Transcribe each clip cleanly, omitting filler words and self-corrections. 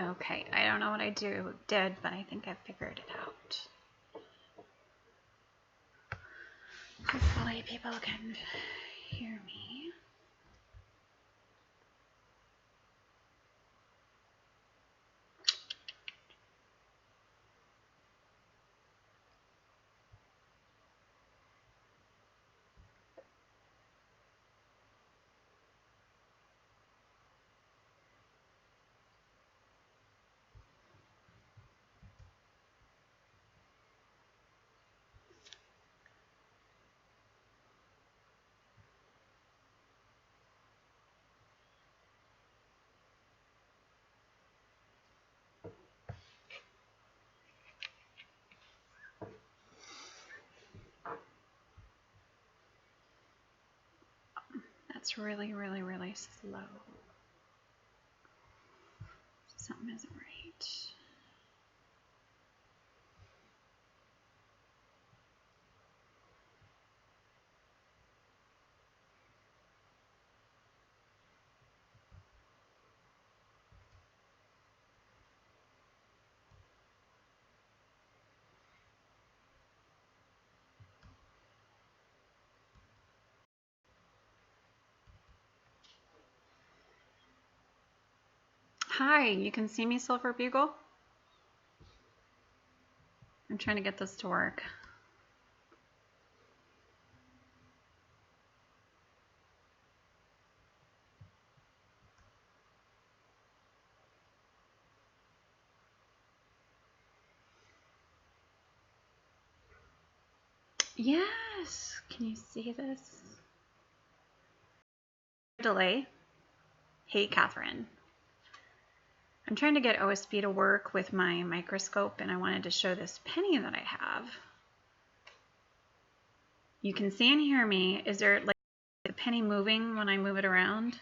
Okay, I don't know what I did, but I think I figured it out. Hopefully people can hear me. That's really, really, really slow. Something isn't right. Hi, you can see me, Silver Bugle? I'm trying to get this to work. Yes, can you see this? Delay. Hey, Catherine. I'm trying to get OSB to work with my microscope, and I wanted to show this penny that I have. You can see and hear me. Is there like the penny moving when I move it around?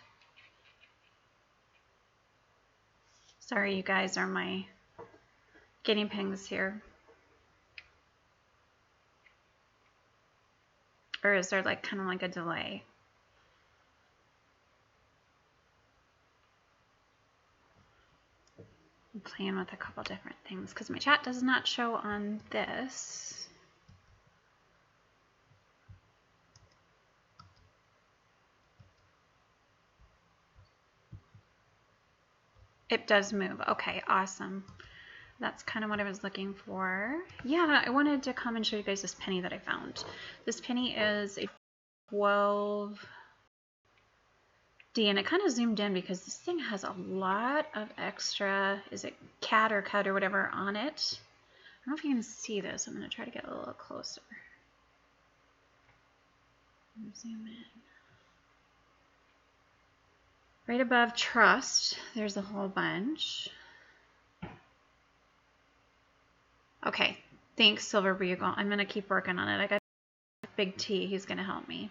Sorry, you guys are my guinea pigs here. Or is there like kind of like a delay? I'm playing with a couple different things because my chat does not show on this. It does move. Okay, awesome. That's kind of what I was looking for. Yeah, I wanted to come and show you guys this penny that I found. This penny is a 12D, and it kind of zoomed in because this thing has a lot of extra, is it cat or cut or whatever on it. I don't know if you can see this. I'm going to try to get a little closer. Zoom in. Right above trust, there's a whole bunch. Okay, thanks, Silver Bugle. I'm going to keep working on it. I got Big T. He's going to help me.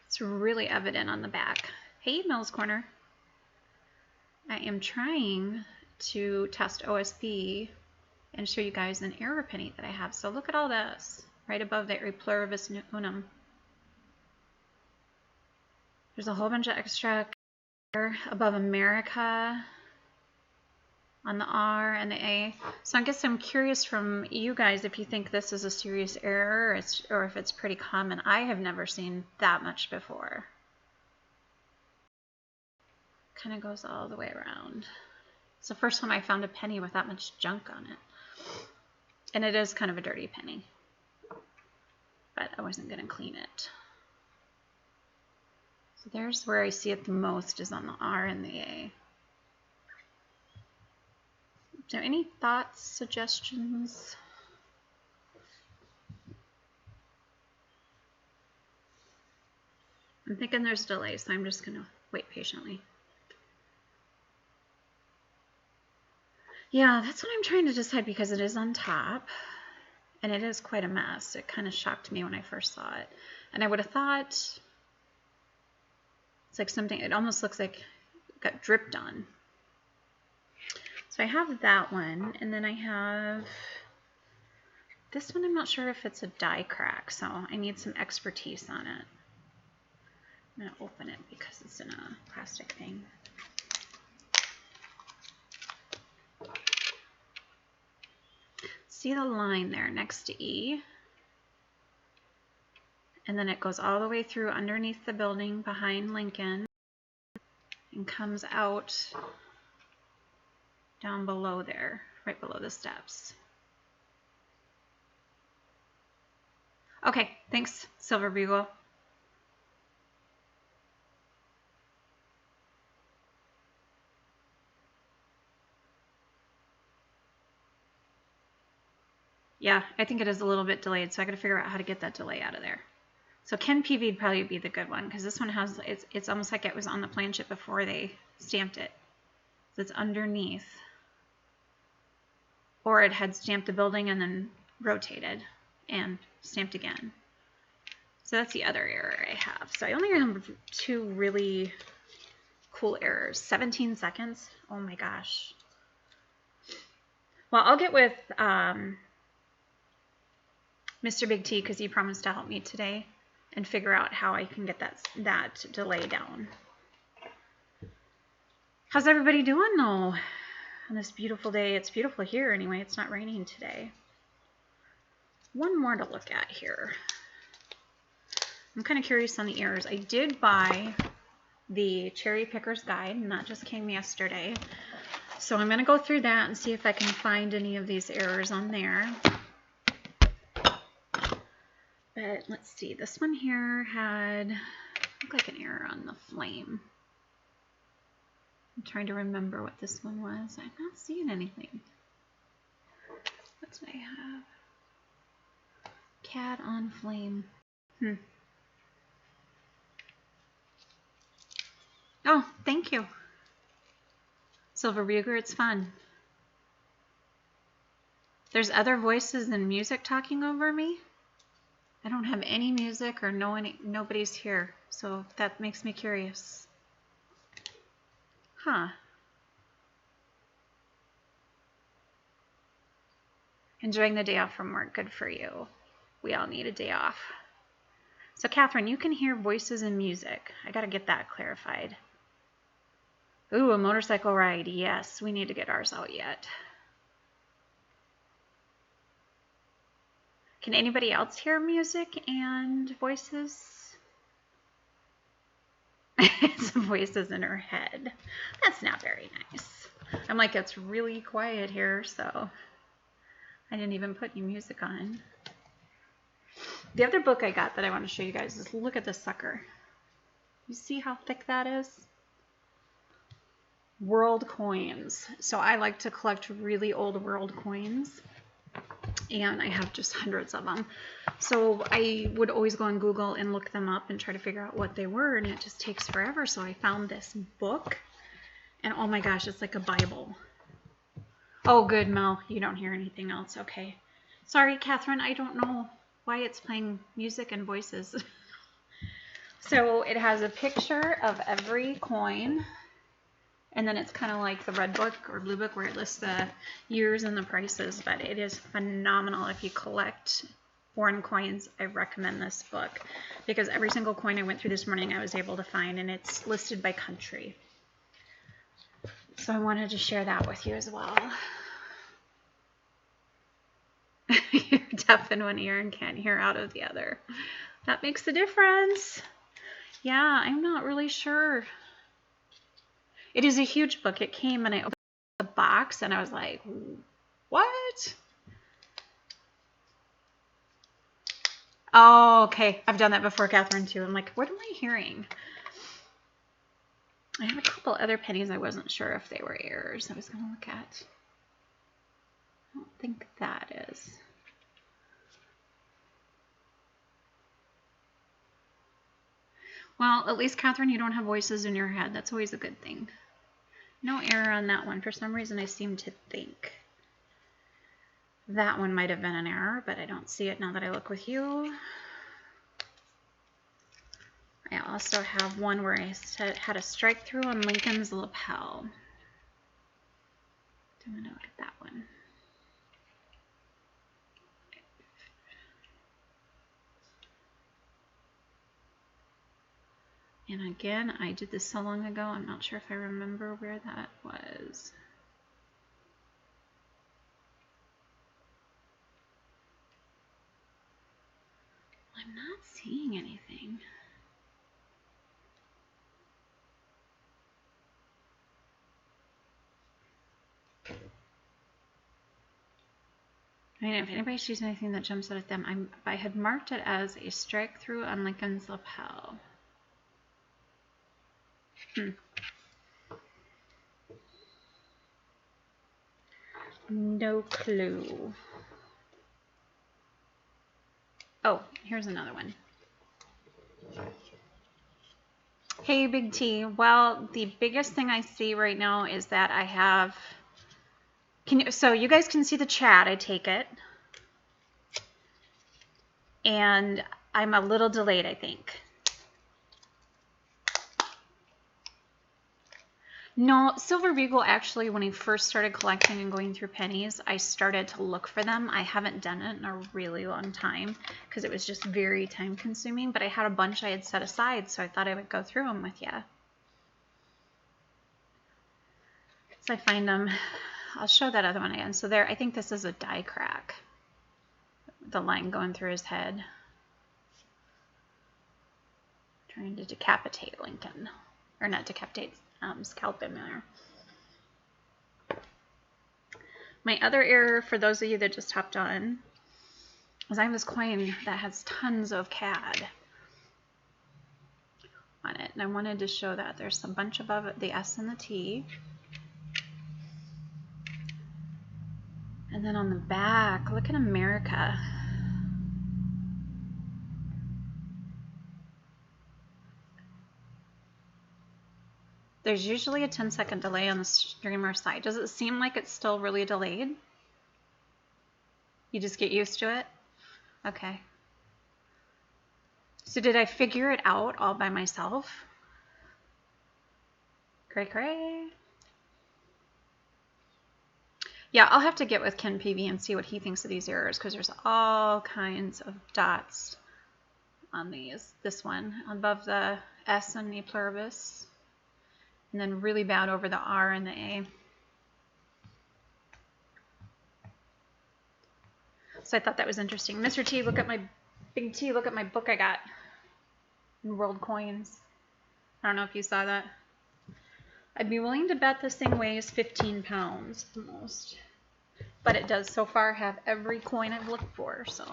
It's really evident on the back. Hey, Mel's Corner. I am trying to test OSB and show you guys an error penny that I have. So look at all this right above the Pluribus Unum. There's a whole bunch of extra above America on the R and the A. So I guess I'm curious from you guys if you think this is a serious error or if it's pretty common. I have never seen that much before. Kind of goes all the way around. It's the first time I found a penny with that much junk on it. And it is kind of a dirty penny. But I wasn't going to clean it. So there's where I see it the most, is on the R and the A. So any thoughts, suggestions? I'm thinking there's delay, so I'm just going to wait patiently. Yeah, that's what I'm trying to decide because it is on top. And it is quite a mess. It kind of shocked me when I first saw it. And I would have thought it's like something, it almost looks like it got dripped on. So I have that one, and then I have this one. I'm not sure if it's a die crack, so I need some expertise on it. I'm going to open it because it's in a plastic thing. See the line there next to E? And then it goes all the way through underneath the building behind Lincoln and comes out down below there, right below the steps. Okay, thanks, Silver Bugle. Yeah, I think it is a little bit delayed, so I got to figure out how to get that delay out of there. So Ken PV would probably be the good one, because this one has, it's almost like it was on the planchette before they stamped it. So it's underneath. Or it had stamped the building and then rotated and stamped again. So that's the other error I have. So I only have 2 really cool errors. 17 seconds. Oh my gosh. Well, I'll get with Mr. Big T, because he promised to help me today, and figure out how I can get that delay down. How's everybody doing though on this beautiful day? It's beautiful here anyway. It's not raining today. One more to look at here. I'm kind of curious on the errors. I did buy the Cherry Picker's Guide, and that just came yesterday. So I'm going to go through that and see if I can find any of these errors on there. But let's see, this one here had, looked like an error on the flame. I'm trying to remember what this one was. I'm not seeing anything. What did I have? Cat on flame. Oh, thank you. Silver Bugle, it's fun. There's other voices and music talking over me. I don't have any music or nobody's here, so that makes me curious. Huh. Enjoying the day off from work. Good for you. We all need a day off. So Catherine, you can hear voices and music. I gotta get that clarified. Ooh, a motorcycle ride. Yes, we need to get ours out yet. Can anybody else hear music and voices? It's voices in her head. That's not very nice. I'm like, it's really quiet here, so I didn't even put any music on. The other book I got that I want to show you guys is, look at this sucker. You see how thick that is? World coins. So I like to collect really old world coins, and I have just hundreds of them. So I would always go on Google and look them up and try to figure out what they were, and it just takes forever. So I found this book, and oh my gosh, it's like a Bible. Oh, good, Mel. You don't hear anything else. Okay. Sorry, Catherine. I don't know why it's playing music and voices. So it has a picture of every coin. And then it's kind of like the red book or blue book where it lists the years and the prices. But it is phenomenal. If you collect foreign coins, I recommend this book. Because every single coin I went through this morning I was able to find. And it's listed by country. So I wanted to share that with you as well. You're deaf in one ear and can't hear out of the other. That makes a difference. Yeah, I'm not really sure. It is a huge book. It came and I opened the box and I was like, what? Oh, okay. I've done that before, Catherine, too. I'm like, what am I hearing? I have a couple other pennies I wasn't sure if they were errors I was going to look at. I don't think that is. Well, at least, Catherine, you don't have voices in your head. That's always a good thing. No error on that one. For some reason, I seem to think that one might have been an error, but I don't see it now that I look with you. I also have one where I had a strike through on Lincoln's lapel. I'm going to look at that one. And again, I did this so long ago, I'm not sure if I remember where that was. I'm not seeing anything. I mean, if anybody sees anything that jumps out at them, I had marked it as a strike through on Lincoln's lapel. No clue. Oh, here's another one. Hey, Big T. Well, the biggest thing I see right now is that I have... So you guys can see the chat, I take it. And I'm a little delayed, I think. No, Silver Beagle, actually, when I first started collecting and going through pennies, I started to look for them. I haven't done it in a really long time because it was just very time consuming, but I had a bunch I had set aside, so I thought I would go through them with you. So I find them. I'll show that other one again. So there, I think this is a die crack. The line going through his head. Trying to decapitate Lincoln. Or not decapitate, scalp him there. My other error, for those of you that just hopped on, is I have this coin that has tons of CAD on it. And I wanted to show that. There's a bunch above it, the S and the T. And then on the back, look at America. There's usually a 10-second delay on the streamer side. Does it seem like it's still really delayed? You just get used to it? Okay. So did I figure it out all by myself? Cray. Yeah, I'll have to get with Ken PV and see what he thinks of these errors, because there's all kinds of dots on these. This one above the S and the pluribus, and then really bad over the R and the A. So I thought that was interesting. Mr. T, look at my Big T, look at my book I got in World Coins. I don't know if you saw that. I'd be willing to bet this thing weighs 15 pounds at the most. But it does so far have every coin I've looked for, so.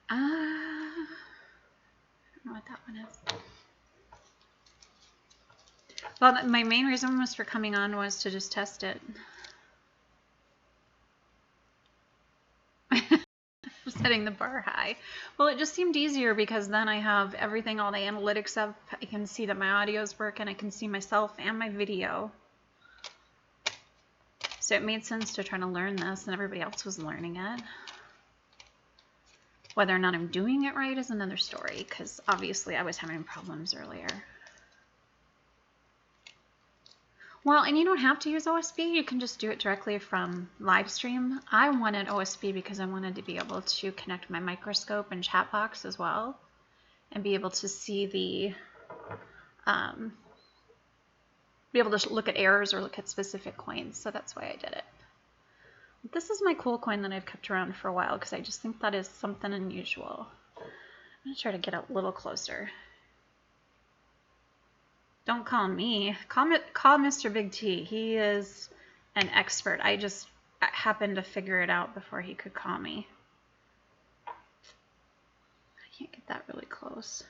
I don't know what that one is. Well, my main reason was for coming on was to just test it. Setting the bar high. Well, it just seemed easier because then I have everything, all the analytics up. I can see that my audio's working. I can see myself and my video. So it made sense to try to learn this, and everybody else was learning it. Whether or not I'm doing it right is another story, because obviously I was having problems earlier. Well, and you don't have to use OSB. You can just do it directly from live stream. I wanted OSB because I wanted to be able to connect my microscope and chat box as well, and be able to see the, be able to look at errors or look at specific coins. So that's why I did it. This is my cool coin that I've kept around for a while because I just think that is something unusual. I'm gonna try to get a little closer. Don't call me. Call Mr. Big T. He is an expert. I just happened to figure it out before he could call me. I can't get that really close.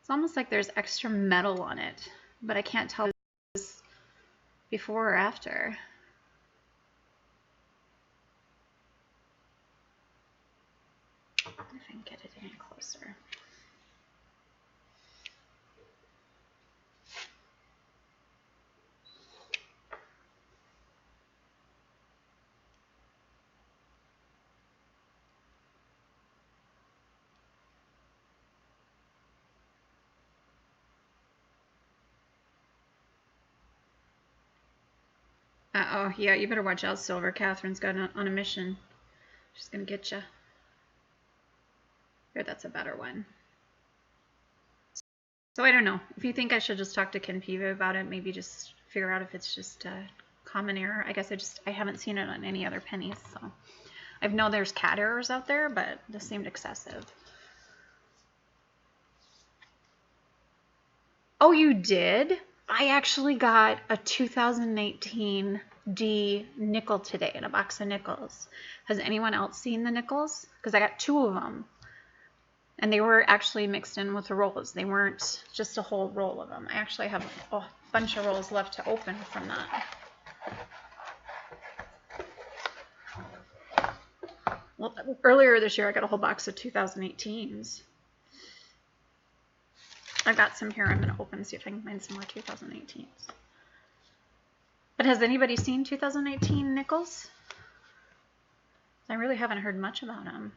It's almost like there's extra metal on it, but I can't tell if it's before or after. If I can get it any closer. Uh-oh, yeah, you better watch out, Silver. Catherine's got on a mission. She's gonna get you. Here, that's a better one. So I don't know. If you think I should just talk to Ken Piva about it, maybe just figure out if it's just common error. I guess I haven't seen it on any other pennies, so I know there's cat errors out there, but this seemed excessive. Oh, you did? I actually got a 2018 D nickel today in a box of nickels. Has anyone else seen the nickels? Because I got 2 of them. And they were actually mixed in with the rolls. They weren't just a whole roll of them. I actually have a bunch of rolls left to open from that. Well, earlier this year I got a whole box of 2018s. I've got some here I'm going to open, see if I can find some more 2018s. But has anybody seen 2018 nickels? I really haven't heard much about them.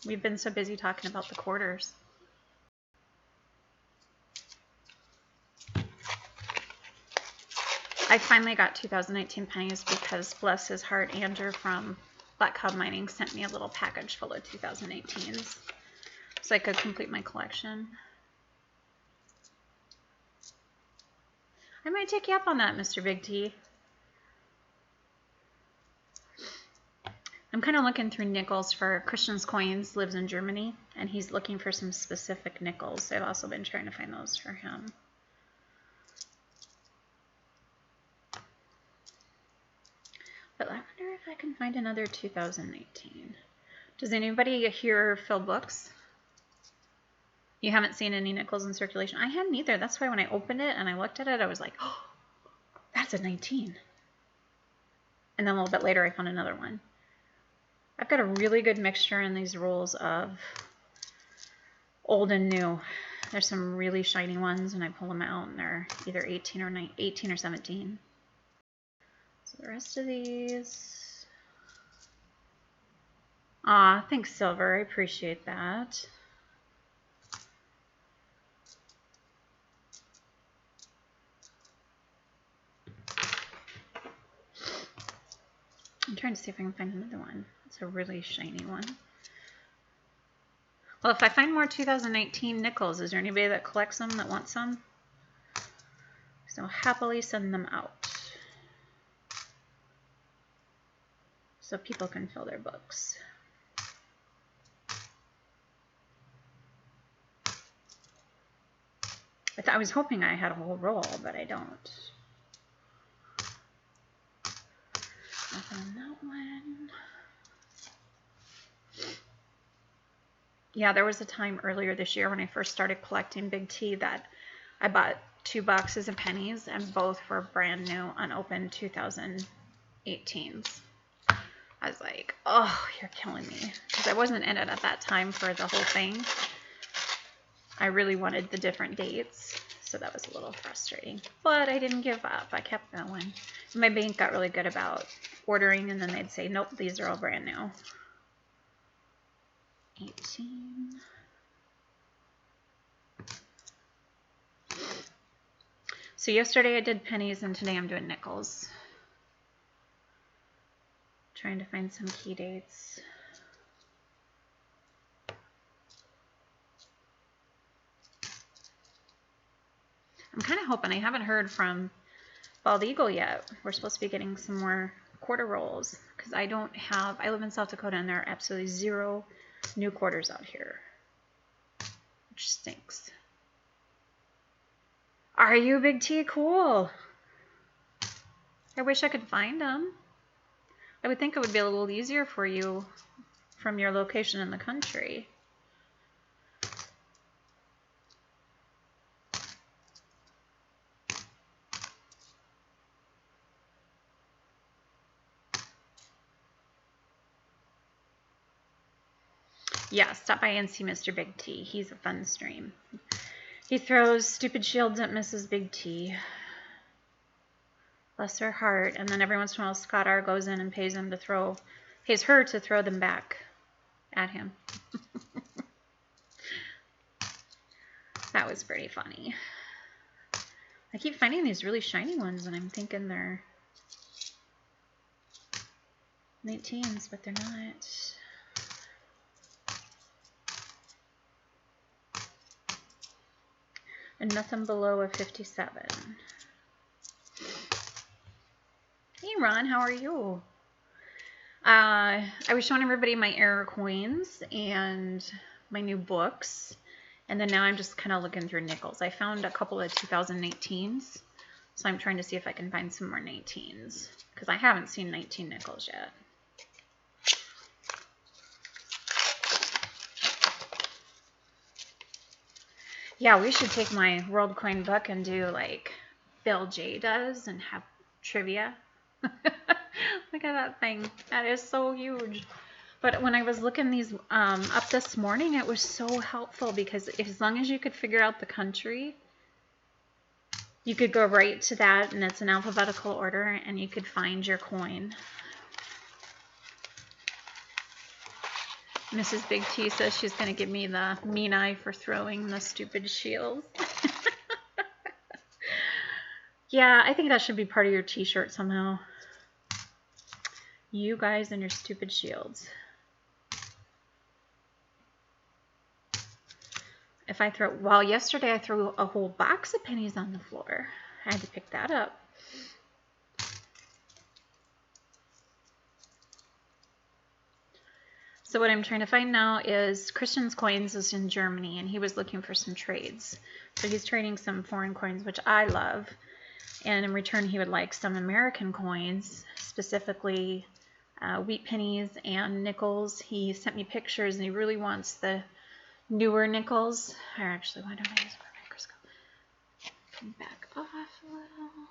We've been so busy talking about the quarters. I finally got 2018 pennies because, bless his heart, Andrew from Black Cloud Mining sent me a little package full of 2018s so I could complete my collection. I might take you up on that, Mr. Big T. I'm kind of looking through nickels for Christian's Coins, lives in Germany, and he's looking for some specific nickels. So I've also been trying to find those for him. But I wonder if I can find another 2018. Does anybody here fill books? You haven't seen any nickels in circulation? I hadn't either. That's why when I opened it and I looked at it, I was like, oh, that's a 19. And then a little bit later, I found another one. I've got a really good mixture in these rolls of old and new. There's some really shiny ones, and I pull them out, and they're either 18 or 17. So the rest of these... Aw, thanks, Silver. I appreciate that. I'm trying to see if I can find another one. It's a really shiny one. Well, if I find more 2018 nickels, is there anybody that collects them that wants some? So I'll happily send them out so people can fill their books. I was hoping I had a whole roll, but I don't. Nothing on that one. Yeah, there was a time earlier this year when I first started collecting Big T that I bought 2 boxes of pennies, and both were brand new, unopened 2018s. I was like, oh, you're killing me. Because I wasn't in it at that time for the whole thing. I really wanted the different dates, so that was a little frustrating. But I didn't give up. I kept going. My bank got really good about ordering, and then they'd say, nope, these are all brand new. 18. So yesterday I did pennies, and today I'm doing nickels. Trying to find some key dates. I'm kind of hoping, I haven't heard from Bald Eagle yet. We're supposed to be getting some more quarter rolls because I live in South Dakota and there are absolutely 0 new quarters out here, which stinks. Are you, Big T? Cool. I wish I could find them. I would think it would be a little easier for you from your location in the country. Yeah, stop by and see Mr. Big T. He's a fun stream. He throws stupid shields at Mrs. Big T. Bless her heart. And then every once in a while, Scott R goes in and pays her to throw them back at him. That was pretty funny. I keep finding these really shiny ones, and I'm thinking they're 19s, but they're not. And nothing below a 57. Hey, Ron, how are you? I was showing everybody my error coins and my new books, and then now I'm just kind of looking through nickels. I found a couple of 2019s, so I'm trying to see if I can find some more 19s, because I haven't seen 19 nickels yet. Yeah, we should take my World Coin book and do like Bill J does and have trivia. Look at that thing. That is so huge. But when I was looking these up this morning, it was so helpful because as long as you could figure out the country, you could go right to that, and it's in alphabetical order, and you could find your coin. Mrs. Big T says she's going to give me the mean eye for throwing the stupid shields. Yeah, I think that should be part of your t-shirt somehow. You guys and your stupid shields. If I throw, well, yesterday I threw a whole box of pennies on the floor. I had to pick that up. So what I'm trying to find now is Christian's coins is in Germany, and he was looking for some trades. So he's trading some foreign coins, which I love. And in return, he would like some American coins, specifically wheat pennies and nickels. He sent me pictures, and he really wants the newer nickels. Or actually, why don't I use my microscope? Come back off a little.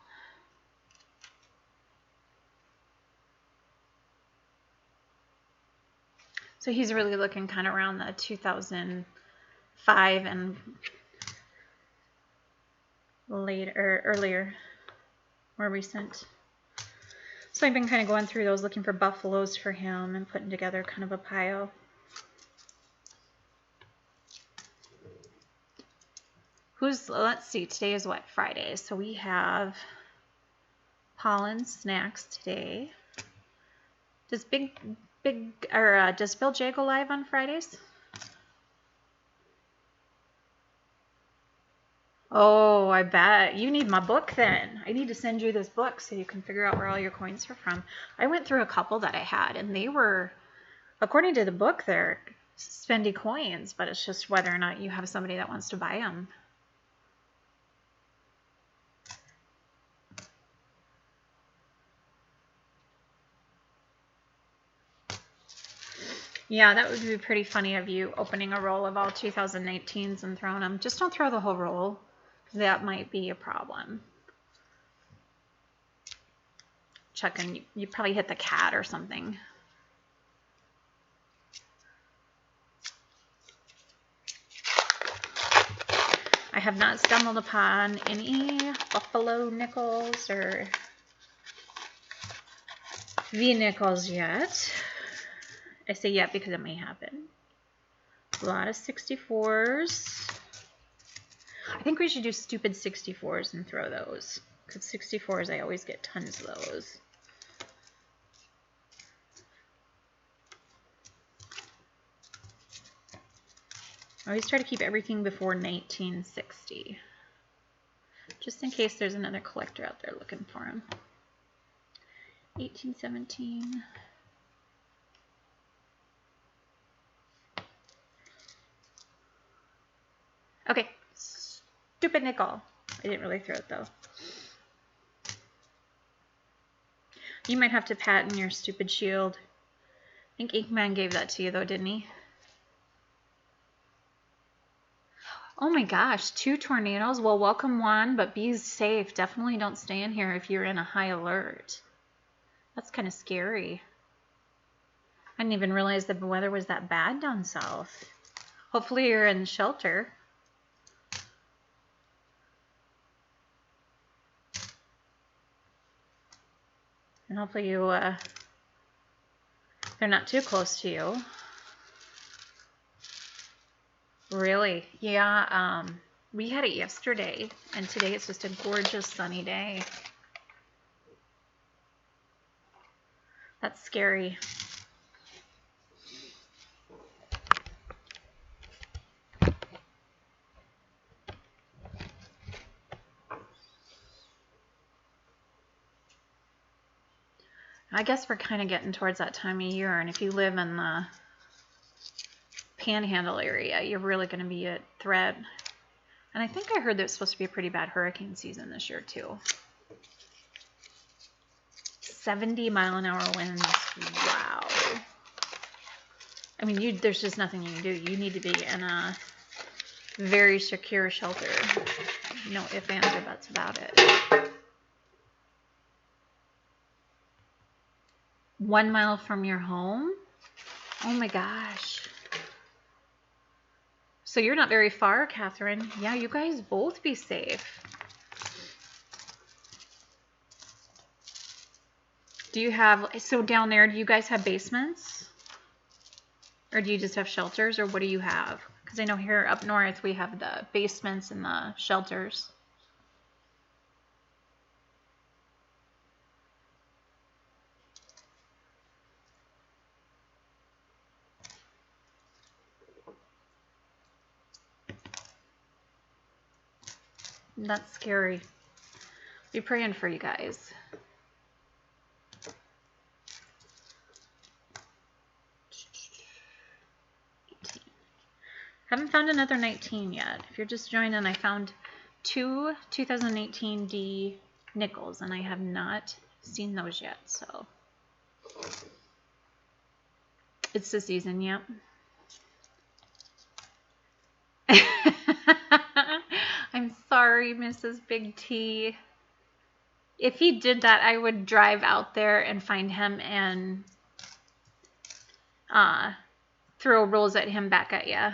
So he's really looking kind of around the 2005 and later, earlier, more recent. So I've been kind of going through those, looking for buffaloes for him and putting together kind of a pile. Let's see, today is what, Friday. So we have pollen snacks today. Does does Bill J go live on Fridays? Oh, I bet. You need my book then. I need to send you this book so you can figure out where all your coins are from. I went through a couple that I had, and they were, according to the book, they're spendy coins, but it's just whether or not you have somebody that wants to buy them. Yeah, that would be pretty funny of you opening a roll of all 2019s and throwing them. Just don't throw the whole roll. That might be a problem. Chuck, and you probably hit the cat or something. I have not stumbled upon any buffalo nickels or V-nickels yet. I say yet because it may happen. A lot of 64s. I think we should do stupid 64s and throw those. Because 64s, I always get tons of those. I always try to keep everything before 1960. Just in case there's another collector out there looking for them. 1817. Okay, stupid nickel. I didn't really throw it though. You might have to patent your stupid shield. I think Inkman gave that to you though, didn't he? Oh my gosh, 2 tornadoes. Well, welcome one, but be safe. Definitely don't stay in here if you're in a high alert. That's kind of scary. I didn't even realize the weather was that bad down south. Hopefully you're in shelter. And hopefully you, they're not too close to you. Really? Yeah, we had it yesterday, and today it's just a gorgeous sunny day. That's scary. I guess we're kind of getting towards that time of year, and if you live in the Panhandle area, you're really going to be at threat. And I think I heard there's supposed to be a pretty bad hurricane season this year too. 70-mile-an-hour winds. Wow. I mean, there's just nothing you can do. You need to be in a very secure shelter. No ifs, ands, or buts about it. 1 mile from your home? Oh my gosh. So you're not very far, Catherine. Yeah, you guys both be safe. Do you have, so down there, do you guys have basements? Or do you just have shelters, or what do you have? Because I know here up north we have the basements and the shelters. That's scary. Be praying for you guys. Haven't found another 19 yet. If you're just joining, I found 2 2018 D nickels, and I have not seen those yet. So it's the season, yep. I'm sorry, Mrs. Big T. If he did that, I would drive out there and find him and throw rolls at him back at you.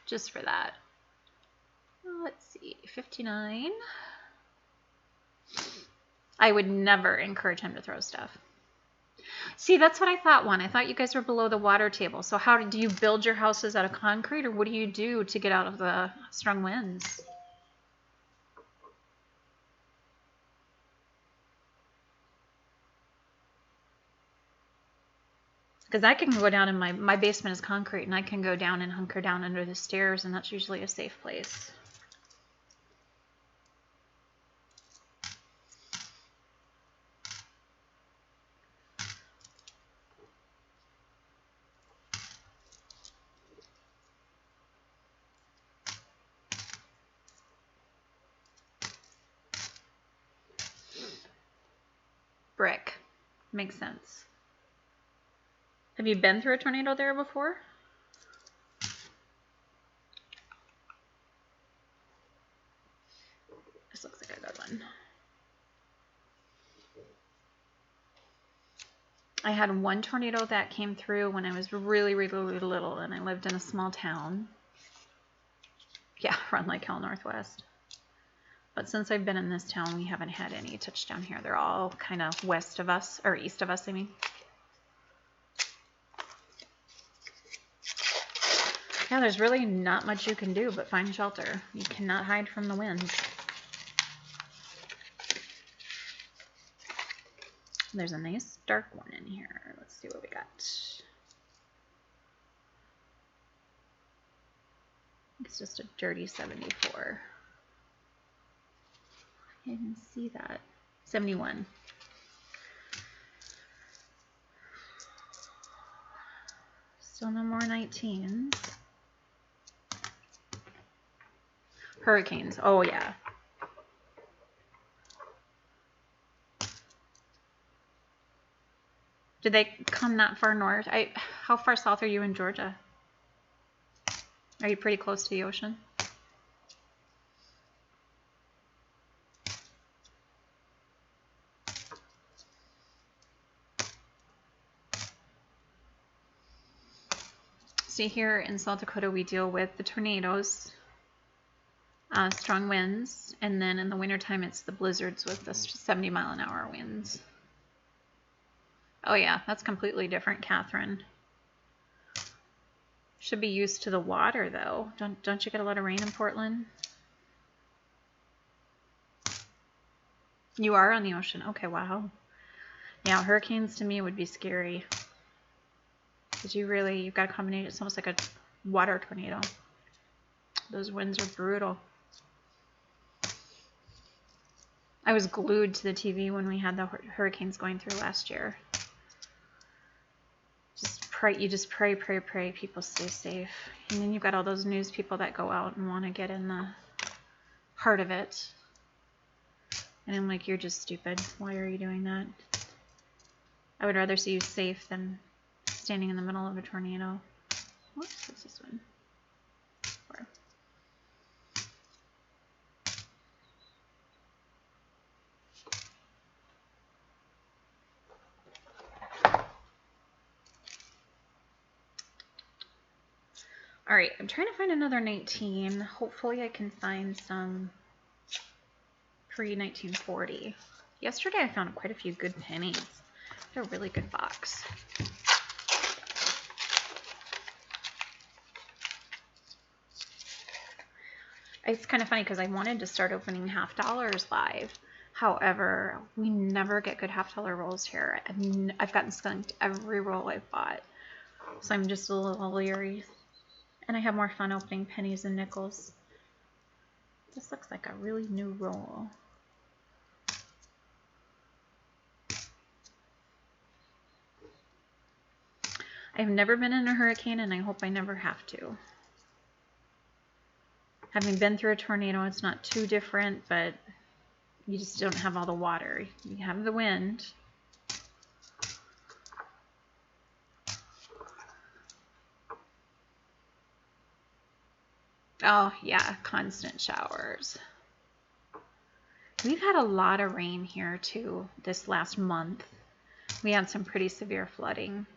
Just for that. Let's see, 59. I would never encourage him to throw stuff. See, that's what I thought, Juan. I thought you guys were below the water table. So how do you build your houses out of concrete, or what do you do to get out of the strong winds? Because I can go down in my basement is concrete, and I can go down and hunker down under the stairs, and that's usually a safe place. Brick. Makes sense. Have you been through a tornado there before? This looks like a good one. I had one tornado that came through when I was really, really little, and I lived in a small town. Yeah, run like hell northwest. But since I've been in this town, we haven't had any touchdown here. They're all kind of west of us, or east of us, I mean. Yeah, there's really not much you can do but find shelter. You cannot hide from the winds. There's a nice dark one in here. Let's see what we got. It's just a dirty 74. I didn't see that. 71. Still no more 19s. Hurricanes. Oh, yeah. Did they come that far north? How far south are you in Georgia? Are you pretty close to the ocean? See, here in South Dakota, we deal with the tornadoes, strong winds, and then in the wintertime, it's the blizzards with the 70-mile-an-hour winds. Oh yeah, that's completely different, Catherine. Should be used to the water, though. Don't you get a lot of rain in Portland? You are on the ocean. Okay, wow. Yeah, hurricanes to me would be scary. Because you've got a combination. It's almost like a water tornado. Those winds are brutal. I was glued to the TV when we had the hurricanes going through last year. You just pray people stay safe. And then you've got all those news people that go out and want to get in the heart of it. And I'm like, you're just stupid. Why are you doing that? I would rather see you safe than standing in the middle of a tornado. Whoops, what's this one? Four. All right, I'm trying to find another 19. Hopefully I can find some pre-1940. Yesterday I found quite a few good pennies. They're a really good box. It's kind of funny because I wanted to start opening half dollars live. However, we never get good half dollar rolls here. I've gotten skunked every roll I've bought. So I'm just a little leery. And I have more fun opening pennies and nickels. This looks like a really new roll. I've never been in a hurricane, and I hope I never have to. Having been through a tornado, it's not too different, but you just don't have all the water. You have the wind. Oh, yeah, constant showers. We've had a lot of rain here, too, this last month. We had some pretty severe flooding.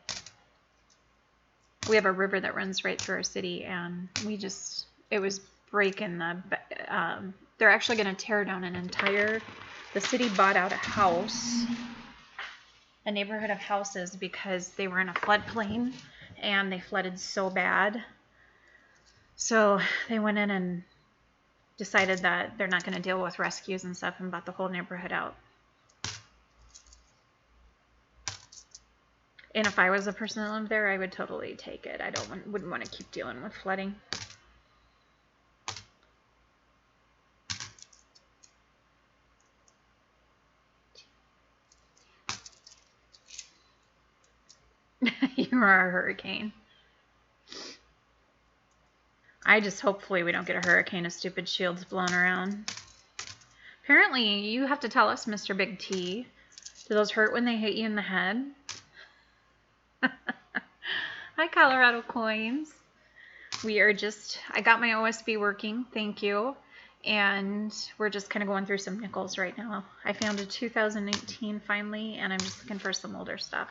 We have a river that runs right through our city, and it was breaking the, they're actually going to tear down the city bought out a neighborhood of houses because they were in a floodplain, and they flooded so bad. So they went in and decided that they're not going to deal with rescues and stuff and bought the whole neighborhood out. And if I was a person that lived there, I would totally take it. Wouldn't want to keep dealing with flooding. You are a hurricane. Hopefully we don't get a hurricane of stupid shields blown around. Apparently, you have to tell us, Mr. Big T. Do those hurt when they hit you in the head? Hi, Colorado Coins. I got my OSB working, thank you. And we're just kind of going through some nickels right now. I found a 2019 finally, and I'm just looking for some older stuff.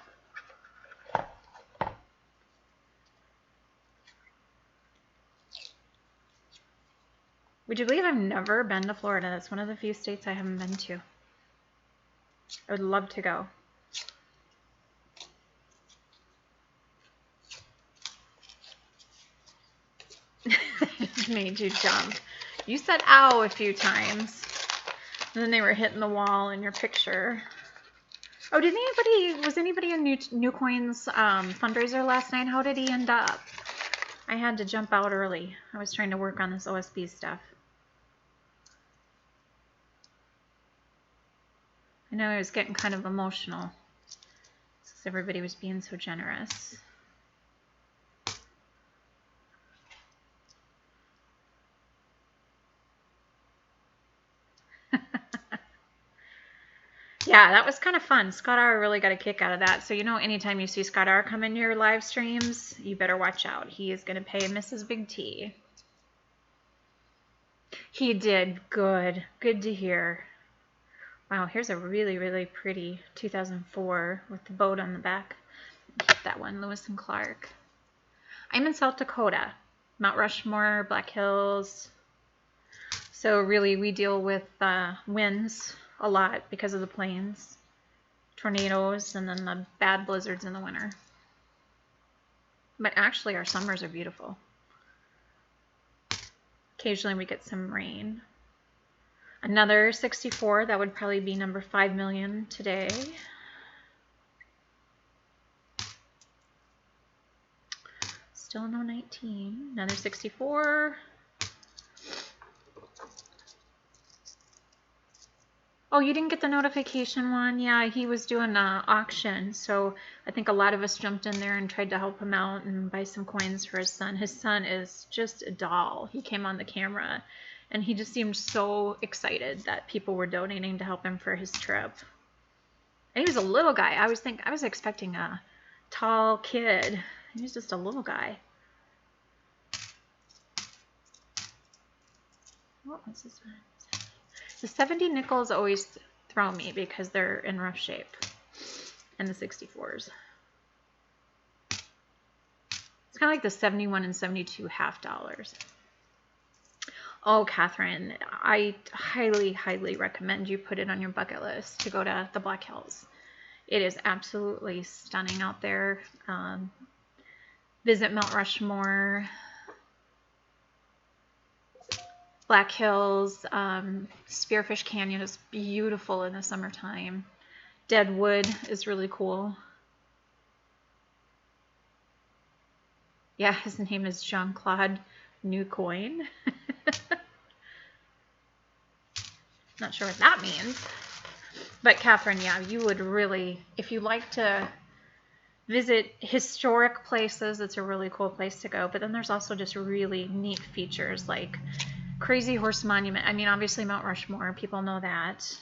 Would you believe I've never been to Florida? That's one of the few states I haven't been to. I would love to go. It made you jump. You said ow a few times. And then they were hitting the wall in your picture. Oh, was anybody in New Coins fundraiser last night? How did he end up? I had to jump out early. I was trying to work on this OSB stuff. I know I was getting kind of emotional because everybody was being so generous. Yeah, that was kind of fun. Scott R. really got a kick out of that. So, anytime you see Scott R. come in your live streams, you better watch out. He is going to pay Mrs. Big T. He did. Good. Good to hear. Wow, here's a really, really pretty 2004 with the boat on the back. Keep that one, Lewis and Clark. I'm in South Dakota. Mount Rushmore, Black Hills. So really, we deal with winds a lot because of the plains, tornadoes, and then the bad blizzards in the winter. But actually, our summers are beautiful. Occasionally, we get some rain. Another 64, that would probably be number 5 million today. Still no 19. Another 64. Oh, you didn't get the notification one? Yeah, he was doing an auction, so I think a lot of us jumped in there and tried to help him out and buy some coins for his son. His son is just a doll. He came on the camera, and he just seemed so excited that people were donating to help him for his trip. And he was a little guy. I was expecting a tall kid. He was just a little guy. What was this one? The 70 nickels always throw me because they're in rough shape. And the 64s. It's kind of like the 71 and 72 half dollars. Oh, Catherine, I highly, highly recommend you put it on your bucket list to go to the Black Hills. It is absolutely stunning out there. Visit Mount Rushmore, Black Hills, Spearfish Canyon is beautiful in the summertime. Deadwood is really cool. Yeah, his name is Jean-Claude Newcoin. Not sure what that means. But Catherine, yeah, you would really, if you like to visit historic places, it's a really cool place to go. But then there's also just really neat features like Crazy Horse Monument. I mean, obviously Mount Rushmore, people know that.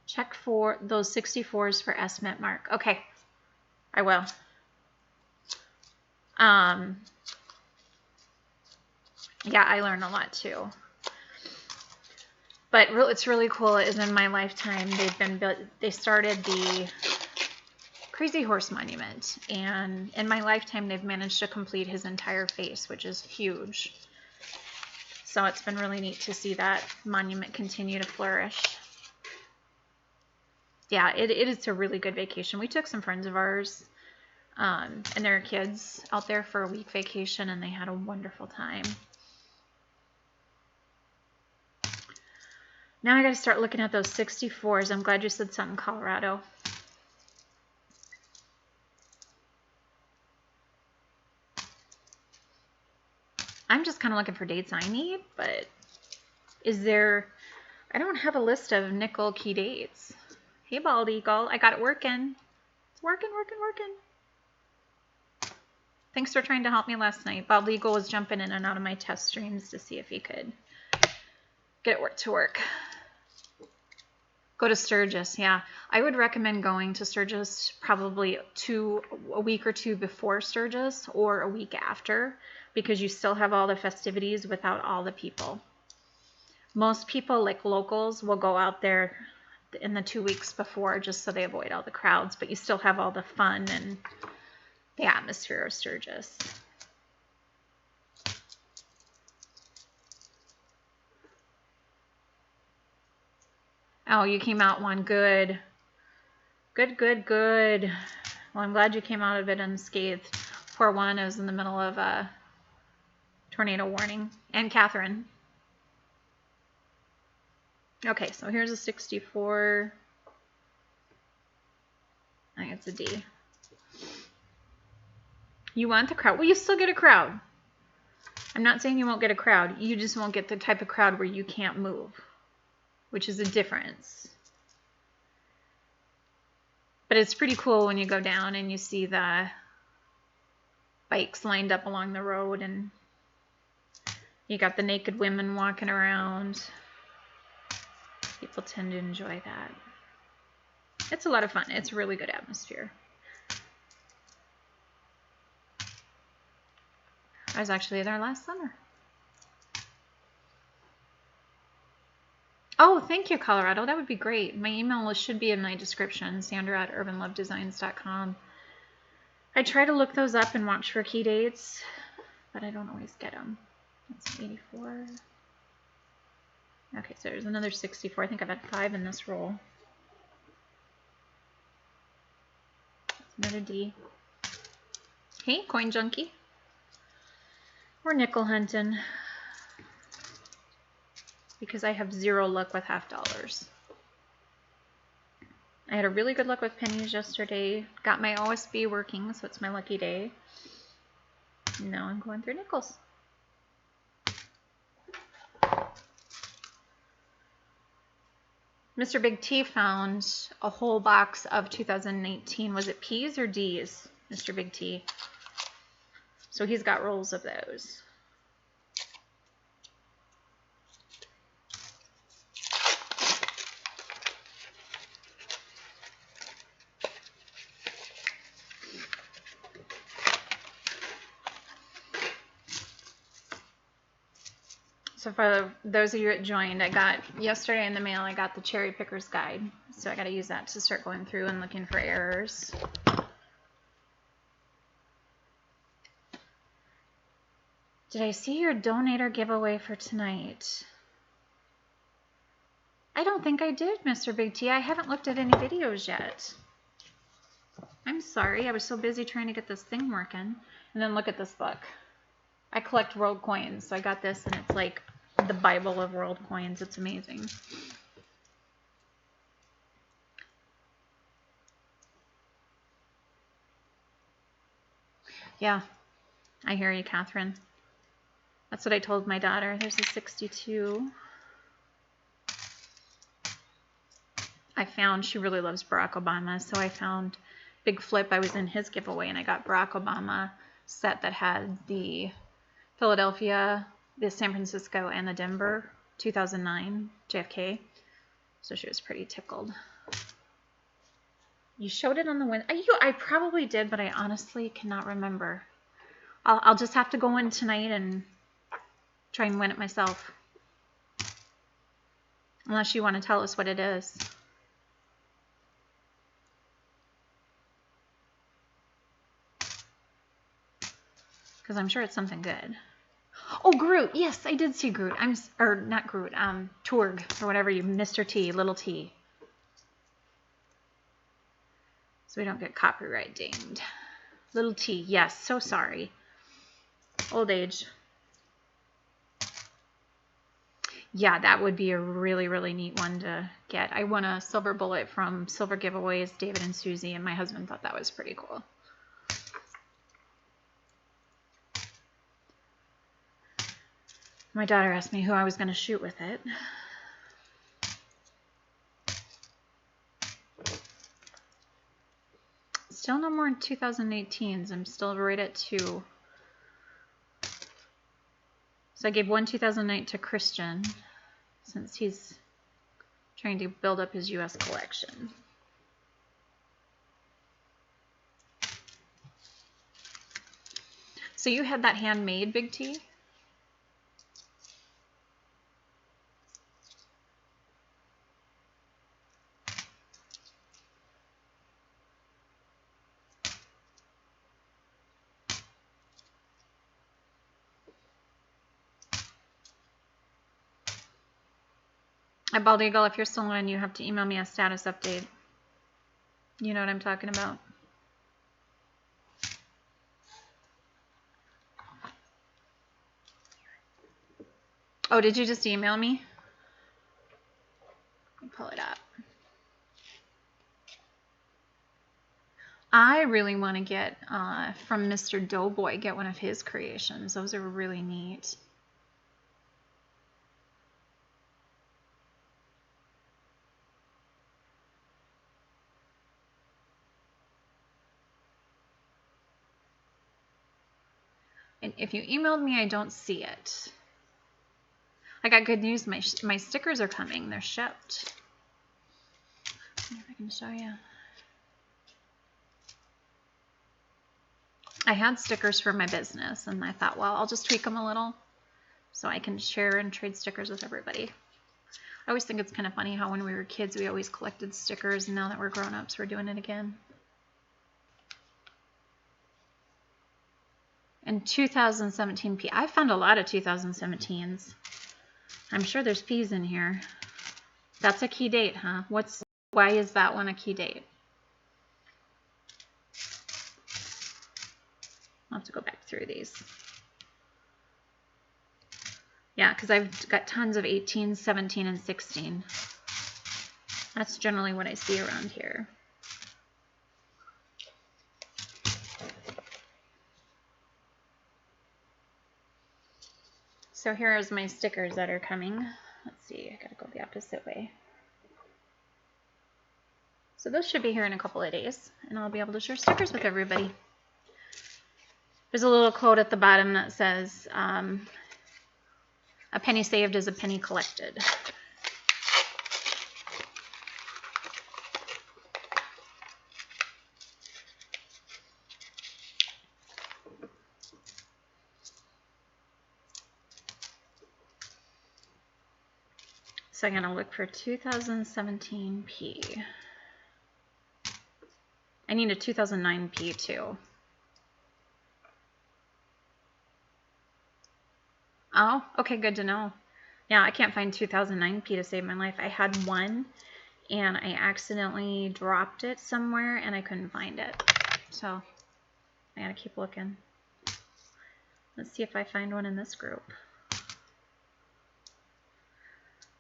Check for those 64s for estimate mark. Okay, I will. Yeah, I learned a lot too. But it's really cool is in my lifetime they started the Crazy Horse Monument, and in my lifetime they've managed to complete his entire face, which is huge. So it's been really neat to see that monument continue to flourish. Yeah, it is a really good vacation. We took some friends of ours and their kids out there for a week vacation, and they had a wonderful time. Now I got to start looking at those 64s. I'm glad you said something Colorado. I'm just kind of looking for dates I need, but is there... I don't have a list of nickel key dates. Hey, Bald Eagle. I got it working. It's working. Thanks for trying to help me last night. Bald Eagle was jumping in and out of my test streams to see if he could get it to work. Go to Sturgis, yeah. I would recommend going to Sturgis probably a week or two before Sturgis or a week after, because you still have all the festivities without all the people. Most people, like locals, will go out there in the 2 weeks before just so they avoid all the crowds, but you still have all the fun and the atmosphere of Sturgis. Oh, you came out one. Good. Good. Well, I'm glad you came out of it unscathed. Poor Juan is in the middle of a tornado warning. And Catherine. Okay, so here's a 64. I think it's a D. You want the crowd? Well, you still get a crowd. I'm not saying you won't get a crowd. You just won't get the type of crowd where you can't move, which is a difference. But it's pretty cool when you go down and you see the bikes lined up along the road, and you got the naked women walking around. People tend to enjoy that. It's a lot of fun. It's a really good atmosphere. I was actually there last summer. Oh, thank you, Colorado. That would be great. My email should be in my description, Sandra@urbanlovedesigns.com. I try to look those up and watch for key dates, but I don't always get them. That's 84. Okay, so there's another 64. I think I've had 5 in this roll. That's another D. Hey, Coin Junkie. We're nickel hunting because I have 0 luck with half dollars. I had a really good luck with pennies yesterday. Got my OSB working, so it's my lucky day. Now I'm going through nickels. Mr. Big T found a whole box of 2018. Was it P's or D's, Mr. Big T? So he's got rolls of those. So for those of you that joined, I got yesterday in the mail, I got the Cherry Picker's Guide. So I got to use that to start going through and looking for errors. Did I see your donator giveaway for tonight? I don't think I did, Mr. Big T. I haven't looked at any videos yet. I'm sorry. I was so busy trying to get this thing working. And then look at this book. I collect world coins, so I got this, and it's like the Bible of world coins. It's amazing. Yeah, I hear you, Catherine. That's what I told my daughter. There's a 62. I found she really loves Barack Obama, so I found Big Flip. I was in his giveaway, and I got Barack Obama set that had the Philadelphia, the San Francisco, and the Denver 2009 JFK. So she was pretty tickled. You showed it on the window. I probably did, but I honestly cannot remember. I'll just have to go in tonight and try and win it myself. Unless you want to tell us what it is. Because I'm sure it's something good. Oh, Groot. Yes, I did see Groot. Or not Groot. Torg, or whatever you, Mr. T, little T. So we don't get copyright dinged. Little T. Yes, so sorry. Old age. Yeah, that would be a really, really neat one to get. I won a silver bullet from Silver Giveaways, David and Susie, and my husband thought that was pretty cool. My daughter asked me who I was going to shoot with it. Still no more 2018s. I'm still right at 2. So I gave one 2008 to Christian, since he's trying to build up his U.S. collection. So you had that handmade, Big T? At Bald Eagle, if you're still on, you have to email me a status update. You know what I'm talking about. Oh, did you just email me? Let me pull it up. I really want to get from Mr. Doughboy, get one of his creations. Those are really neat. And if you emailed me, I don't see it. I got good news. My stickers are coming. They're shipped. Let's see if I can show you. I had stickers for my business, and I thought, well, I'll just tweak them a little so I can share and trade stickers with everybody. I always think it's kind of funny how when we were kids, we always collected stickers, and now that we're grown-ups, we're doing it again. In 2017 P. I found a lot of 2017s. I'm sure there's P's in here. That's a key date, huh? Why is that one a key date? I'll have to go back through these. Yeah, because I've got tons of 18, 17, and 16. That's generally what I see around here. So here is my stickers that are coming. Let's see, I gotta go the opposite way. So those should be here in a couple of days, and I'll be able to share stickers with everybody. There's a little quote at the bottom that says, a penny saved is a penny collected. So I'm going to look for 2017P. I need a 2009P too. Oh, okay, good to know. Yeah, I can't find 2009P to save my life. I had one, and I accidentally dropped it somewhere, and I couldn't find it. So I gotta keep looking. Let's see if I find one in this group.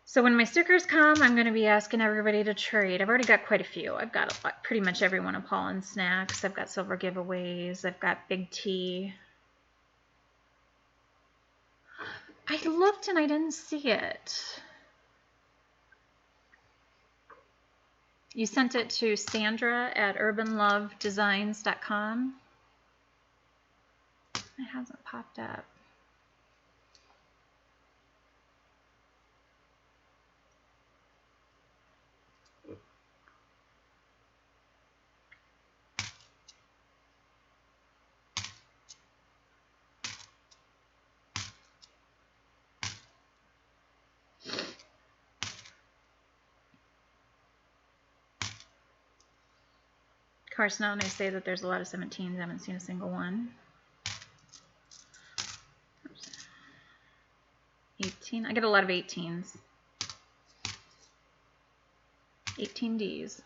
So when my stickers come, I'm going to be asking everybody to trade. I've already got quite a few. I've got pretty much every one of Paul and Snacks. I've got silver giveaways. I've got Big T. I looked and I didn't see it. You sent it to Sandra at urbanlovedesigns.com. It hasn't popped up. Of course, now when I say that there's a lot of 17s, I haven't seen a single one. 18. I get a lot of 18s. 18Ds.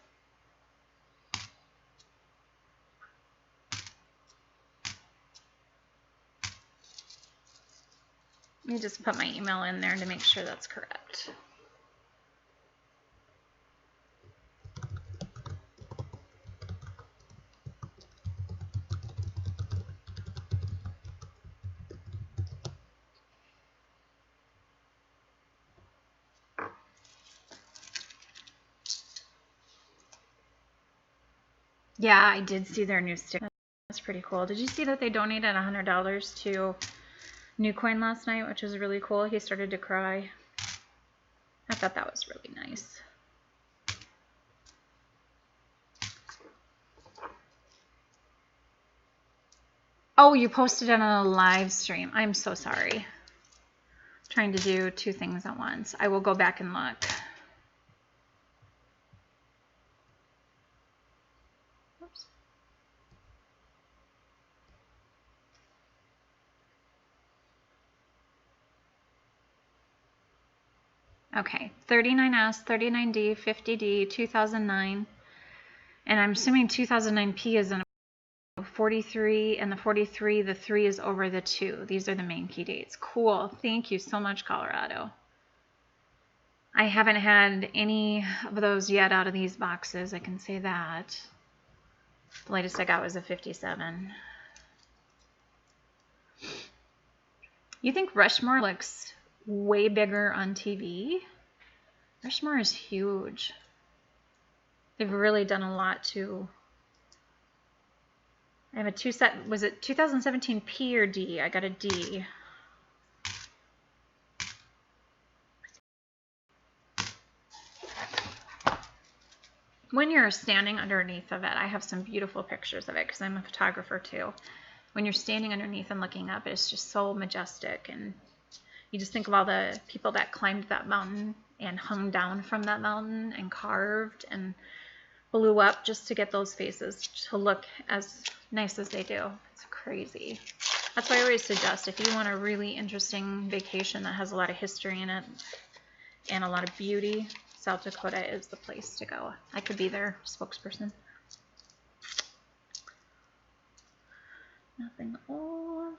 Let me just put my email in there to make sure that's correct. Yeah, I did see their new sticker. That's pretty cool. Did you see that they donated $100 to New Coin last night, which was really cool? He started to cry. I thought that was really nice. Oh, you posted it on a live stream. I'm so sorry. Trying to do two things at once. I will go back and look. Oops. Okay, 39S, 39D, 50D, 2009, and I'm assuming 2009P is in 43, and the 43, the 3 is over the 2. These are the main key dates. Cool. Thank you so much, Colorado. I haven't had any of those yet out of these boxes. I can say that. The latest I got was a 57. You think Rushmore looks way bigger on TV? Rushmore is huge. They've really done a lot to... I have a was it 2017 P or D? I got a D. When you're standing underneath of it, I have some beautiful pictures of it because I'm a photographer too. When you're standing underneath and looking up, it's just so majestic, and you just think of all the people that climbed that mountain and hung down from that mountain and carved and blew up just to get those faces to look as nice as they do. It's crazy. That's why I always suggest, if you want a really interesting vacation that has a lot of history in it and a lot of beauty, South Dakota is the place to go. I could be their spokesperson. Nothing old.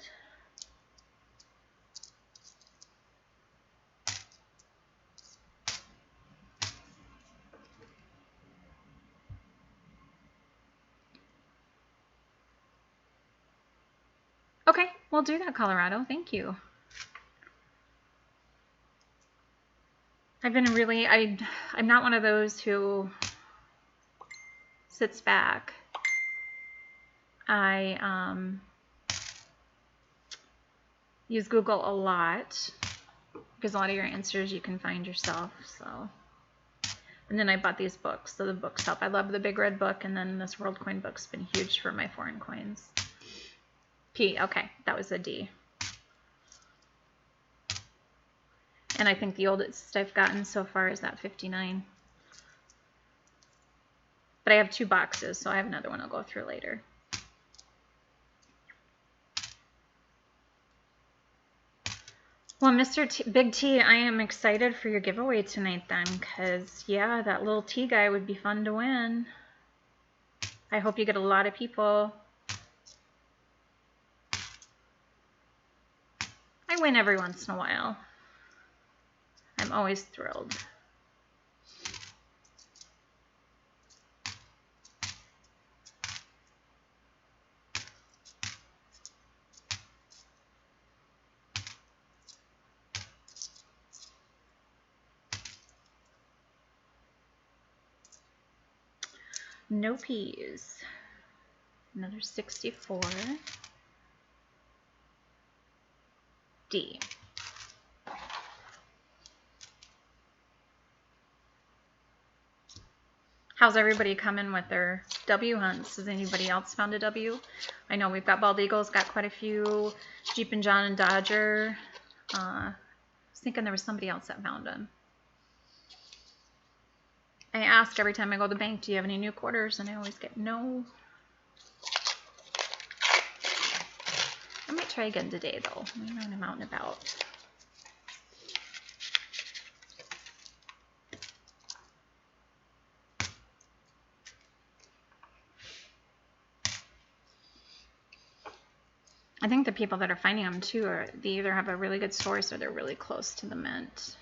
Okay, we'll do that, Colorado. Thank you. I've been really, I'm not one of those who sits back, I use Google a lot because a lot of your answers you can find yourself. So, and then I bought these books, so the books help. I love the Big Red Book, and then this World Coin book's been huge for my foreign coins. P, okay, that was a D. And I think the oldest I've gotten so far is that 59. But I have 2 boxes, so I have another one I'll go through later. Well, Mr. Big T, I am excited for your giveaway tonight then, because, yeah, that little T guy would be fun to win. I hope you get a lot of people. I win every once in a while. I'm always thrilled. No P's. Another 64. D. How's everybody coming with their W hunts? Has anybody else found a W? I know we've got Bald Eagles, got quite a few. Jeep and John and Dodger. I was thinking there was somebody else that found them. I ask every time I go to the bank, do you have any new quarters? And I always get no. I might try again today, though. Maybe when I'm out and about. I think the people that are finding them, too, they either have a really good source or they're really close to the mint.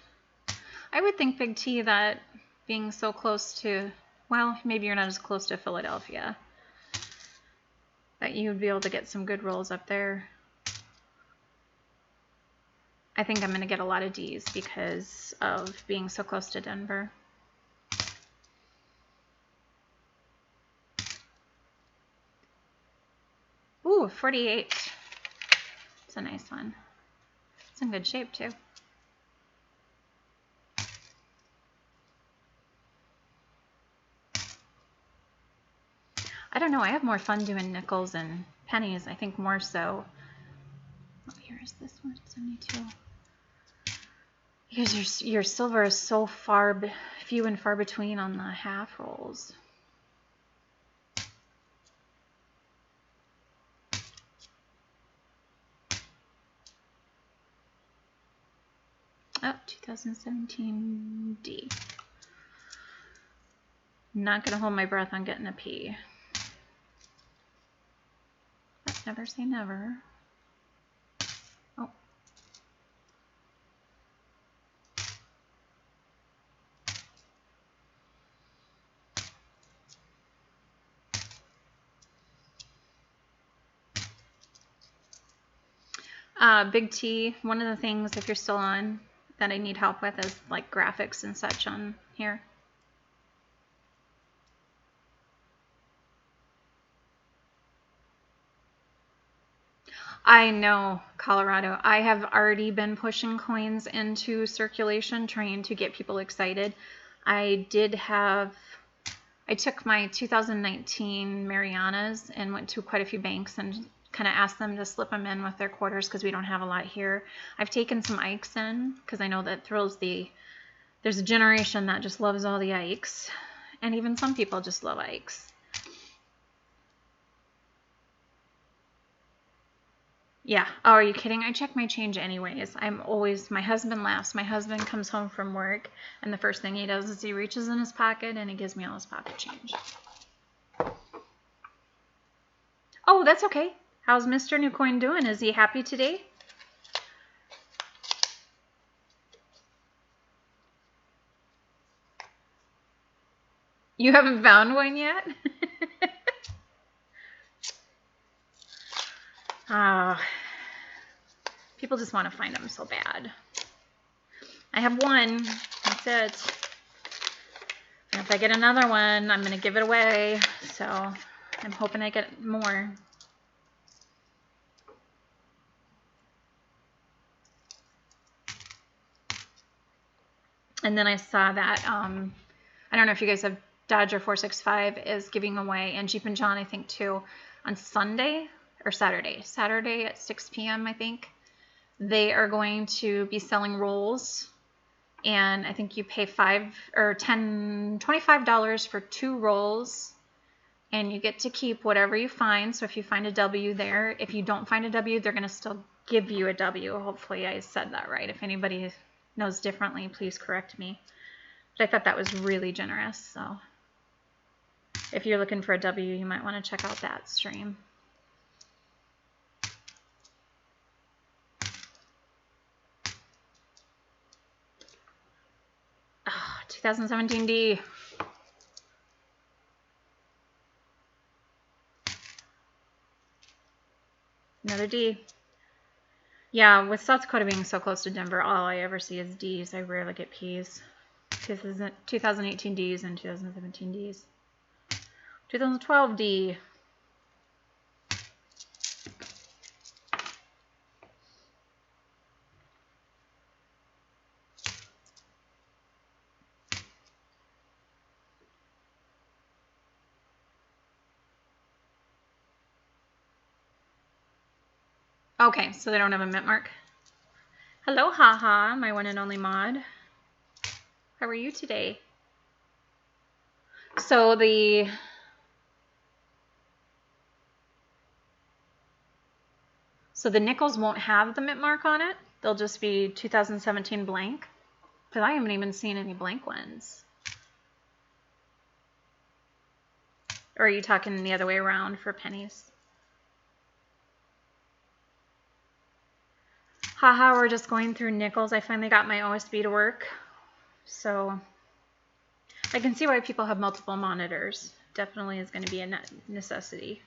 I would think, Big T, that being so close to, well, maybe you're not as close to Philadelphia, that you'd be able to get some good rolls up there. I think I'm going to get a lot of D's because of being so close to Denver. Ooh, 48. It's a nice one. It's in good shape, too. I don't know. I have more fun doing nickels and pennies. I think more so. Oh, here is this one, 72. Because your silver is so few and far between on the half rolls. Oh, 2017 D. Not going to hold my breath on getting a P. But never say never. Oh. Big T, one of the things, if you're still on, that I need help with is like graphics and such on here. I know, Colorado. I have already been pushing coins into circulation, trying to get people excited. I took my 2019 Marianas and went to quite a few banks and kind of asked them to slip them in with their quarters because we don't have a lot here. I've taken some Ikes in because I know that there's a generation that just loves all the Ikes. And even some people just love Ikes. Yeah. Oh, are you kidding? I check my change anyways. My husband laughs. My husband comes home from work, and the first thing he does is he reaches in his pocket and he gives me all his pocket change. Oh, that's okay. How's Mr. New Coin doing? Is he happy today? You haven't found one yet? People just want to find them so bad. I have one. That's it. if I get another one, I'm going to give it away. So I'm hoping I get more. And then I saw that, I don't know if you guys have Dodger 465 is giving away, and Jeep and John, I think, too, on Sunday or Saturday. Saturday at 6 p.m., I think. They are going to be selling rolls, and I think you pay $25 for 2 rolls, and you get to keep whatever you find. So if you find a W there, if you don't find a W, they're going to still give you a W. Hopefully I said that right. If anybody knows differently, please correct me. But I thought that was really generous. So if you're looking for a W, you might want to check out that stream. Oh, 2017 D. Another D. Yeah, with South Dakota being so close to Denver, all I ever see is Ds. I rarely get Ps. 2018 Ds and 2017 Ds. 2012 D. Okay, so they don't have a mint mark. Hello, haha, my one and only mod. How are you today? So the nickels won't have the mint mark on it. They'll just be 2017 blank. But I haven't even seen any blank ones. Or are you talking the other way around for pennies? Haha, we're just going through nickels. I finally got my OSB to work. So I can see why people have multiple monitors. Definitely is going to be a necessity.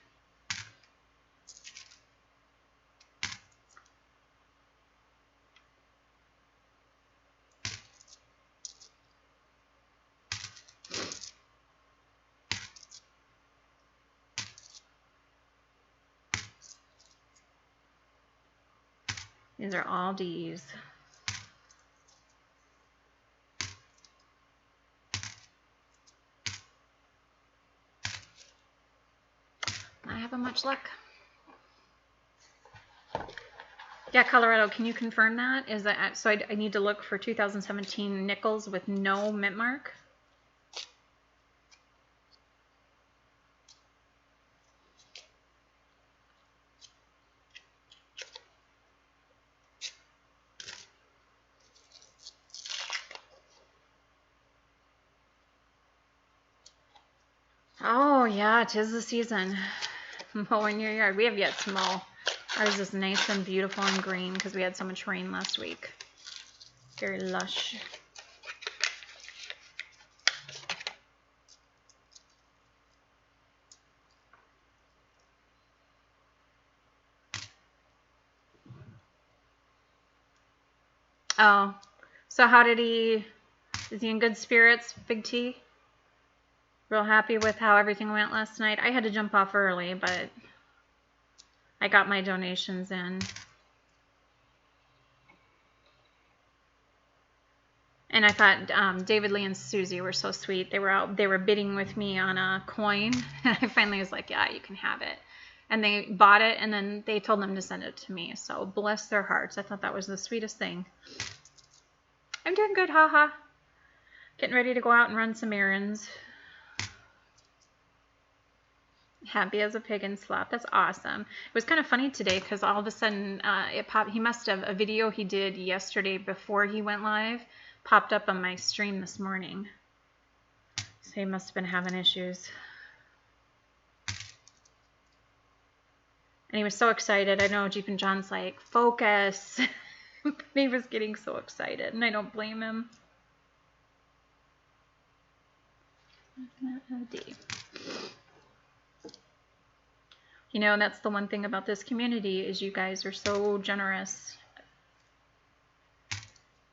These are all D's. Not having much luck. Yeah, Colorado, can you confirm that? Is that so? I need to look for 2017 nickels with no mint mark. Oh yeah, 'tis the season. Mowing your yard. We have yet to mow. Ours is nice and beautiful and green because we had so much rain last week. Very lush. Oh, so how did he? Is he in good spirits, Big T? Real happy with how everything went last night. I had to jump off early, but I got my donations in. And I thought David Lee and Susie were so sweet. They were bidding with me on a coin. And I finally was like, yeah, you can have it. And they bought it, and then they told them to send it to me. So bless their hearts. I thought that was the sweetest thing. I'm doing good, haha. Getting ready to go out and run some errands. Happy as a pig in slop. That's awesome. It was kind of funny today because all of a sudden it popped. He must have a video he did yesterday before he went live popped up on my stream this morning. So he must have been having issues. And he was so excited. I know Jeep and John's like, focus. But he was getting so excited, and I don't blame him. D. You know, that's the one thing about this community is you guys are so generous.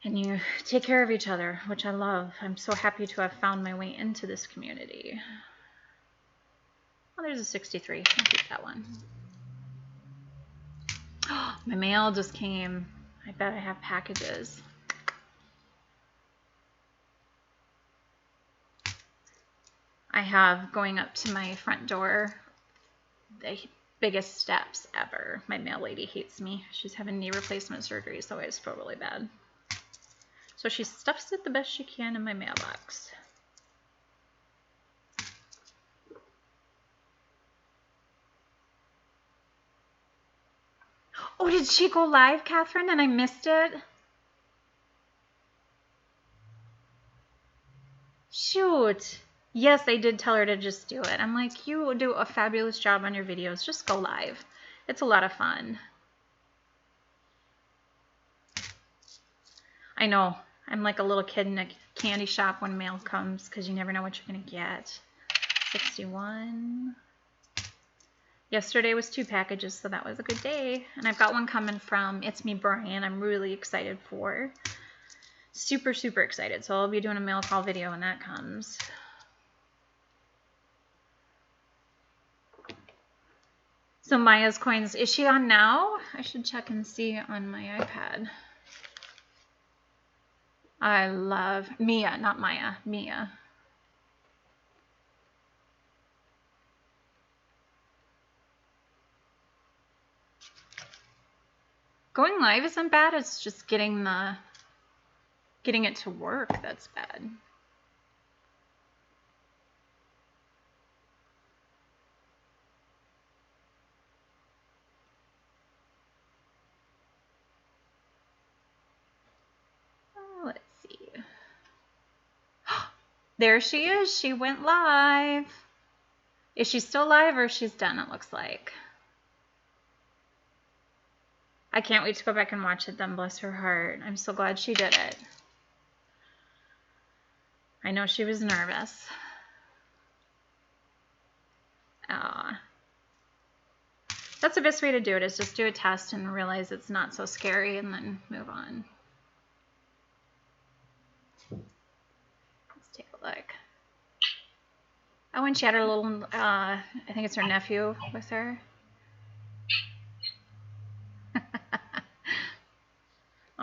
And you take care of each other, which I love. I'm so happy to have found my way into this community. Oh, there's a 63. I'll keep that one. Oh, my mail just came. I bet I have packages. I have going up to my front door the biggest steps ever. My mail lady hates me. She's having knee replacement surgery, so I just feel really bad. So she stuffs it the best she can in my mailbox. Oh, did she go live, Catherine, and I missed it? Shoot. Yes, I did tell her to just do it. I'm like, you do a fabulous job on your videos. Just go live. It's a lot of fun. I know. I'm like a little kid in a candy shop when mail comes because you never know what you're going to get. 61. Yesterday was 2 packages, so that was a good day. And I've got one coming from It's Me Brian I'm really excited for. Super, super excited. So I'll be doing a mail call video when that comes. So Maya's Coins, is she on now? I should check and see on my iPad. I love Mia, not Maya, Mia. Going live isn't bad, it's just getting it to work that's bad. Let's see. There she is. She went live. Is she still live or she's done, it looks like? I can't wait to go back and watch it then, bless her heart. I'm so glad she did it. I know she was nervous. That's the best way to do it, is just do a test and realize it's not so scary and then move on. Let's take a look. Oh, and she had her little, I think it's her nephew with her.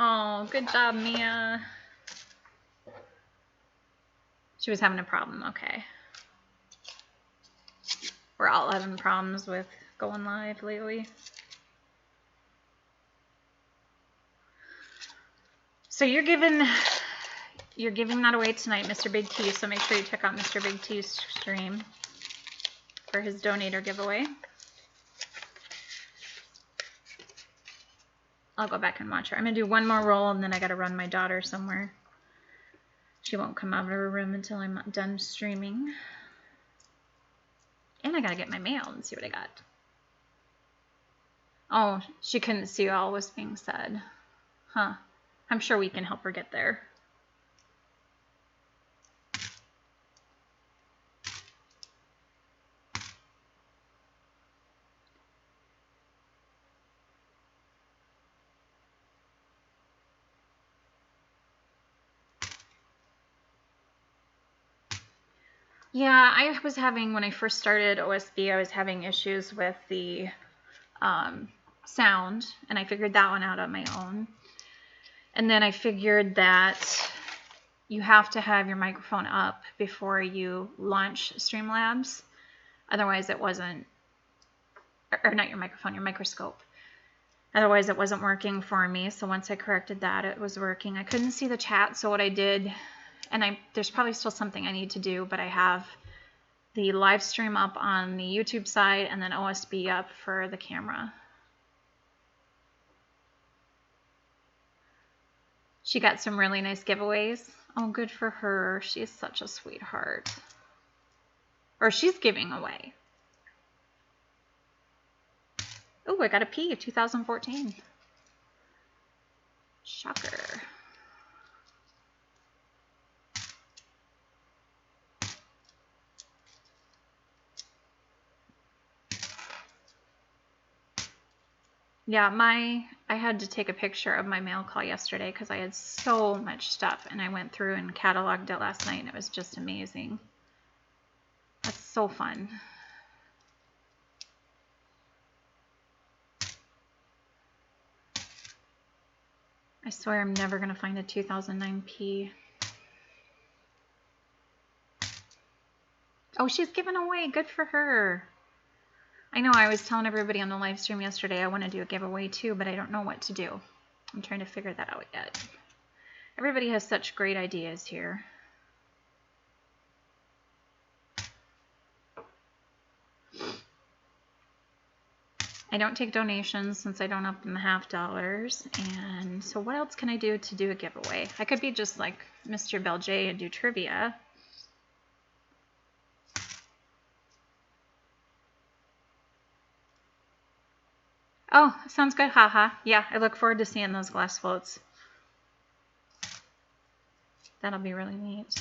Oh, good job, Mia. She was having a problem, okay. We're all having problems with going live lately. So you're giving that away tonight, Mr. Big T, so make sure you check out Mr. Big T's stream for his donator giveaway. I'll go back and watch her. I'm going to do one more roll, and then I got to run my daughter somewhere. She won't come out of her room until I'm done streaming. And I got to get my mail and see what I got. Oh, she couldn't see all was being said. Huh. I'm sure we can help her get there. Yeah, I was having, when I first started OSB, I was having issues with the sound, and I figured that one out on my own. And then I figured that you have to have your microphone up before you launch Streamlabs. Otherwise it wasn't, or not your microphone, your microscope. Otherwise it wasn't working for me. So once I corrected that, it was working. I couldn't see the chat, so what I did, and there's probably still something I need to do, but I have the live stream up on the YouTube side and then OSB up for the camera. She got some really nice giveaways. Oh, good for her. She's such a sweetheart. Or she's giving away. Oh, I got a P, 2014. Shocker. Yeah, my I had to take a picture of my mail call yesterday because I had so much stuff, and I went through and cataloged it last night, and it was just amazing. That's so fun. I swear I'm never going to find a 2009P. Oh, she's given away. Good for her. I know I was telling everybody on the live stream yesterday I want to do a giveaway too, but I don't know what to do. I'm trying to figure that out yet. Everybody has such great ideas here. I don't take donations since I don't open the $50. And so what else can I do to do a giveaway? I could be just like Mr. Belge and do trivia. Oh, sounds good, haha. Yeah, I look forward to seeing those glass floats. That'll be really neat.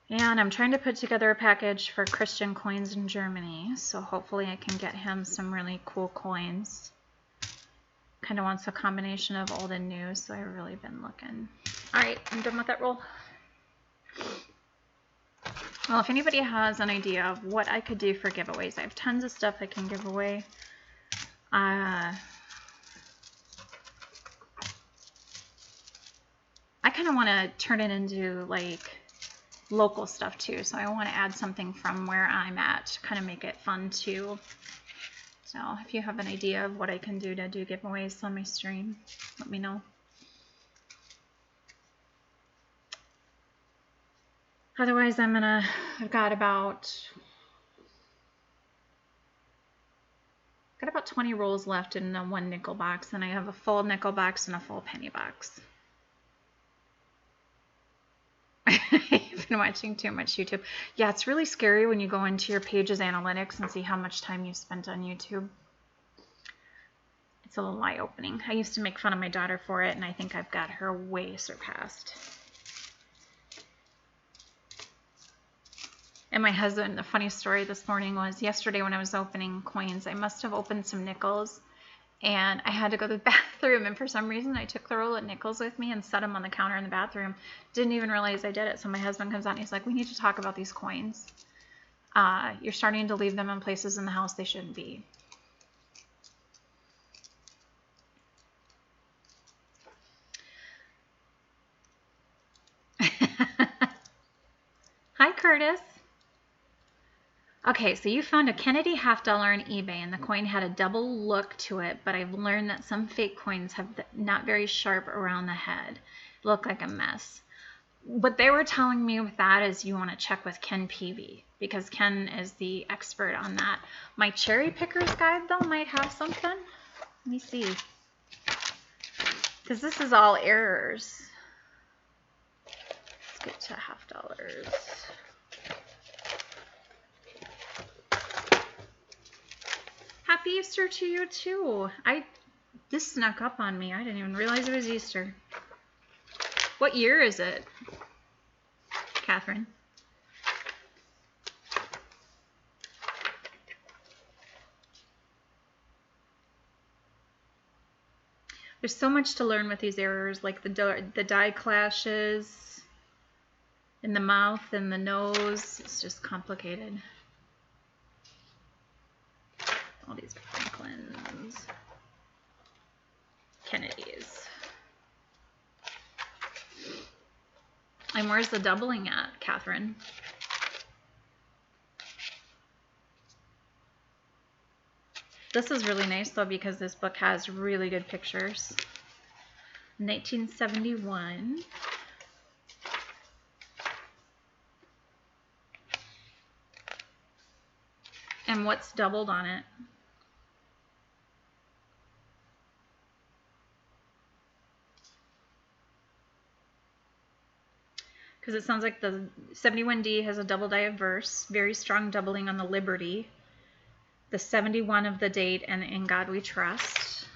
And I'm trying to put together a package for Christian Coins in Germany, so hopefully I can get him some really cool coins. Kind of wants a combination of old and new, so I've really been looking. All right, I'm done with that roll. Well, if anybody has an idea of what I could do for giveaways, I have tons of stuff I can give away. I kind of want to turn it into like local stuff too, so I want to add something from where I'm at, kind of make it fun too. So if you have an idea of what I can do to do giveaways on my stream, let me know. Otherwise, I've got about 20 rolls left in one nickel box, and I have a full nickel box and a full penny box. I've been watching too much YouTube. Yeah, it's really scary when you go into your page's analytics and see how much time you spent on YouTube. It's a little eye-opening. I used to make fun of my daughter for it, and I think I've got her way surpassed. And my husband, the funny story this morning was yesterday when I was opening coins, I must have opened some nickels, and I had to go to the bathroom, and for some reason I took the roll of nickels with me and set them on the counter in the bathroom. Didn't even realize I did it. So my husband comes out and he's like, we need to talk about these coins. You're starting to leave them in places in the house they shouldn't be. Hi, Curtis. Okay, so you found a Kennedy $50 on eBay, and the coin had a double look to it, but I've learned that some fake coins have not very sharp around the head. Look like a mess. What they were telling me with that is you want to check with Ken Peavy, because Ken is the expert on that. My cherry picker's guide, though, might have something. Let me see. Because this is all errors. Let's get to $50. Happy Easter to you too. This snuck up on me. I didn't even realize it was Easter. What year is it, Catherine? There's so much to learn with these errors, like the die clashes in the mouth and the nose. It's just complicated. All these Franklins, Kennedys. And where's the doubling at, Catherine? This is really nice though, because this book has really good pictures. 1971. And what's doubled on it? Because it sounds like the 71D has a double die of verse, very strong doubling on the Liberty, the 71 of the date, and In God We Trust.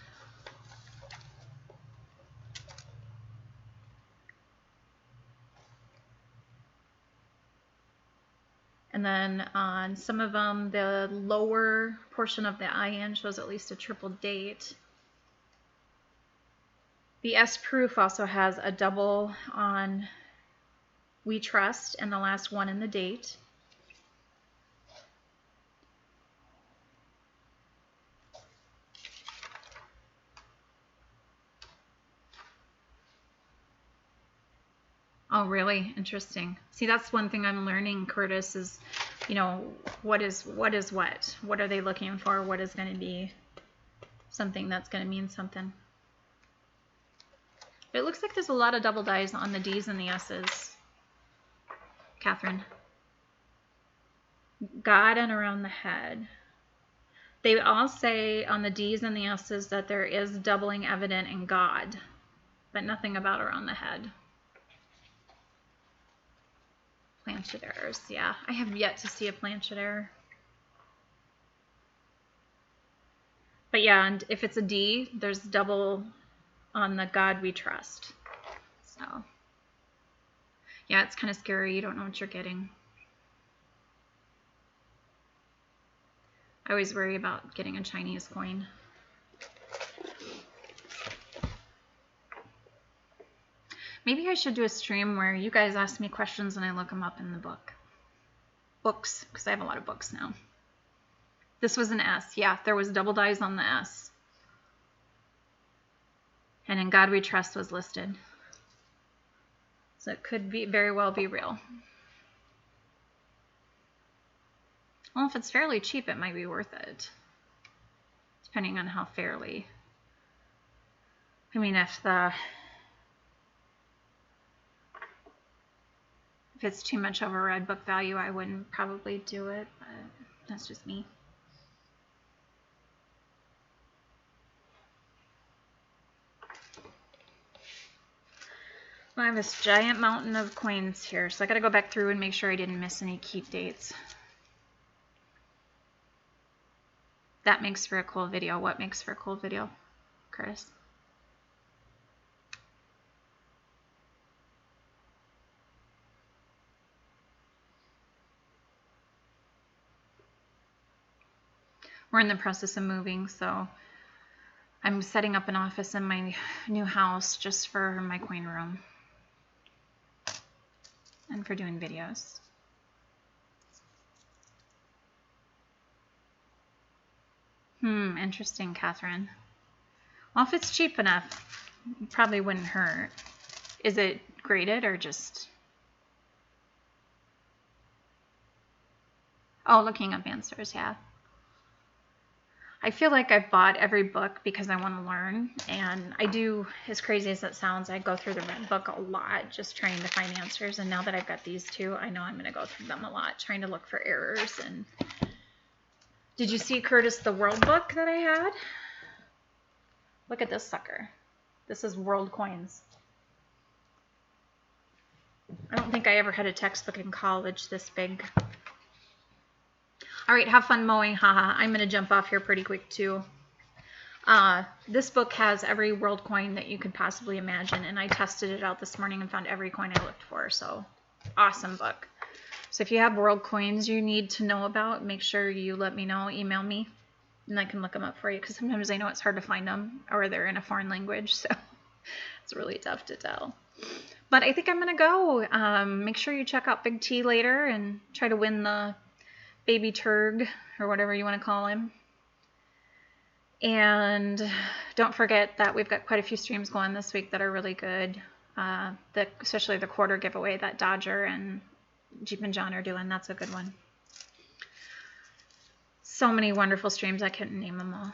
And then on some of them, the lower portion of the IN shows at least a triple date. The S proof also has a double on We Trust and the last one in the date. Oh, really? Interesting. See, that's one thing I'm learning, Curtis, is, you know, what is what? What are they looking for? What is going to be something that's going to mean something? It looks like there's a lot of double dyes on the D's and the S's, Catherine. God and around the head. They all say on the D's and the S's that there is doubling evident in God, but nothing about around the head. Planchet errors, yeah. I have yet to see a planchet error. But yeah, and if it's a D, there's double on the God we trust. So, yeah, it's kind of scary. You don't know what you're getting. I always worry about getting a Chinese coin. Maybe I should do a stream where you guys ask me questions and I look them up in the books, because I have a lot of books now. This was an S. Yeah, there was double dyes on the S. And in God We Trust was listed. So it could be very well be real. Well, if it's fairly cheap, it might be worth it. Depending on how fairly. I mean, if it's too much of a red book value, I wouldn't probably do it, but that's just me. Well, I have this giant mountain of coins here, so I got to go back through and make sure I didn't miss any keep dates. That makes for a cool video. What makes for a cool video, Chris? We're in the process of moving, so I'm setting up an office in my new house just for my coin room and for doing videos. Interesting, Catherine. Well, if it's cheap enough, it probably wouldn't hurt. Is it graded or just... Oh, looking up answers, yeah. I feel like I've bought every book because I want to learn, and I do, as crazy as it sounds, I go through the red book a lot just trying to find answers, and now that I've got these two, I know I'm going to go through them a lot trying to look for errors. And did you see, Curtis, the world book that I had? Look at this sucker. This is world coins. I don't think I ever had a textbook in college this big. All right, have fun mowing, haha. I'm going to jump off here pretty quick, too. This book has every world coin that you could possibly imagine, and I tested it out this morning and found every coin I looked for, so awesome book. So if you have world coins you need to know about, make sure you let me know, email me, and I can look them up for you, because sometimes I know it's hard to find them, or they're in a foreign language, so it's really tough to tell. But I think I'm going to go. Make sure you check out Big T later and try to win the baby turg, or whatever you want to call him. And don't forget that we've got quite a few streams going this week that are really good. Especially the quarter giveaway that Dodger and Jeep and John are doing. That's a good one. So many wonderful streams, I couldn't name them all.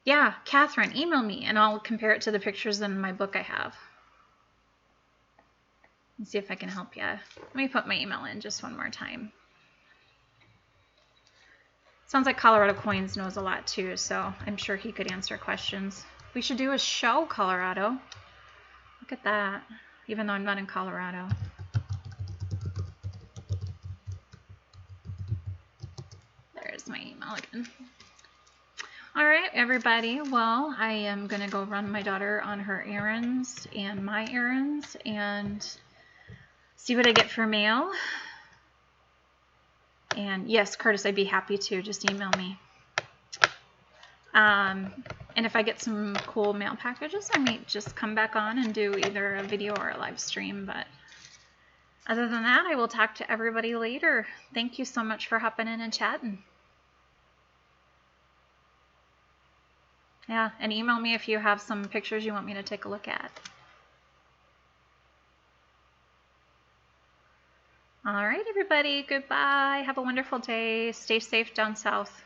Yeah, Catherine, email me and I'll compare it to the pictures in my book I have. Let's see if I can help you. Let me put my email in just one more time. Sounds like Colorado Coins knows a lot too, so I'm sure he could answer questions. We should do a show, Colorado. Look at that, even though I'm not in Colorado. There's my email again. All right, everybody. Well, I am going to go run my daughter on her errands and my errands, and see what I get for mail. And yes, Curtis, I'd be happy to. Just email me. And if I get some cool mail packages, I might just come back on and do either a video or a live stream. But other than that, I will talk to everybody later. Thank you so much for hopping in and chatting. Yeah, and email me if you have some pictures you want me to take a look at. All right, everybody. Goodbye. Have a wonderful day. Stay safe down south.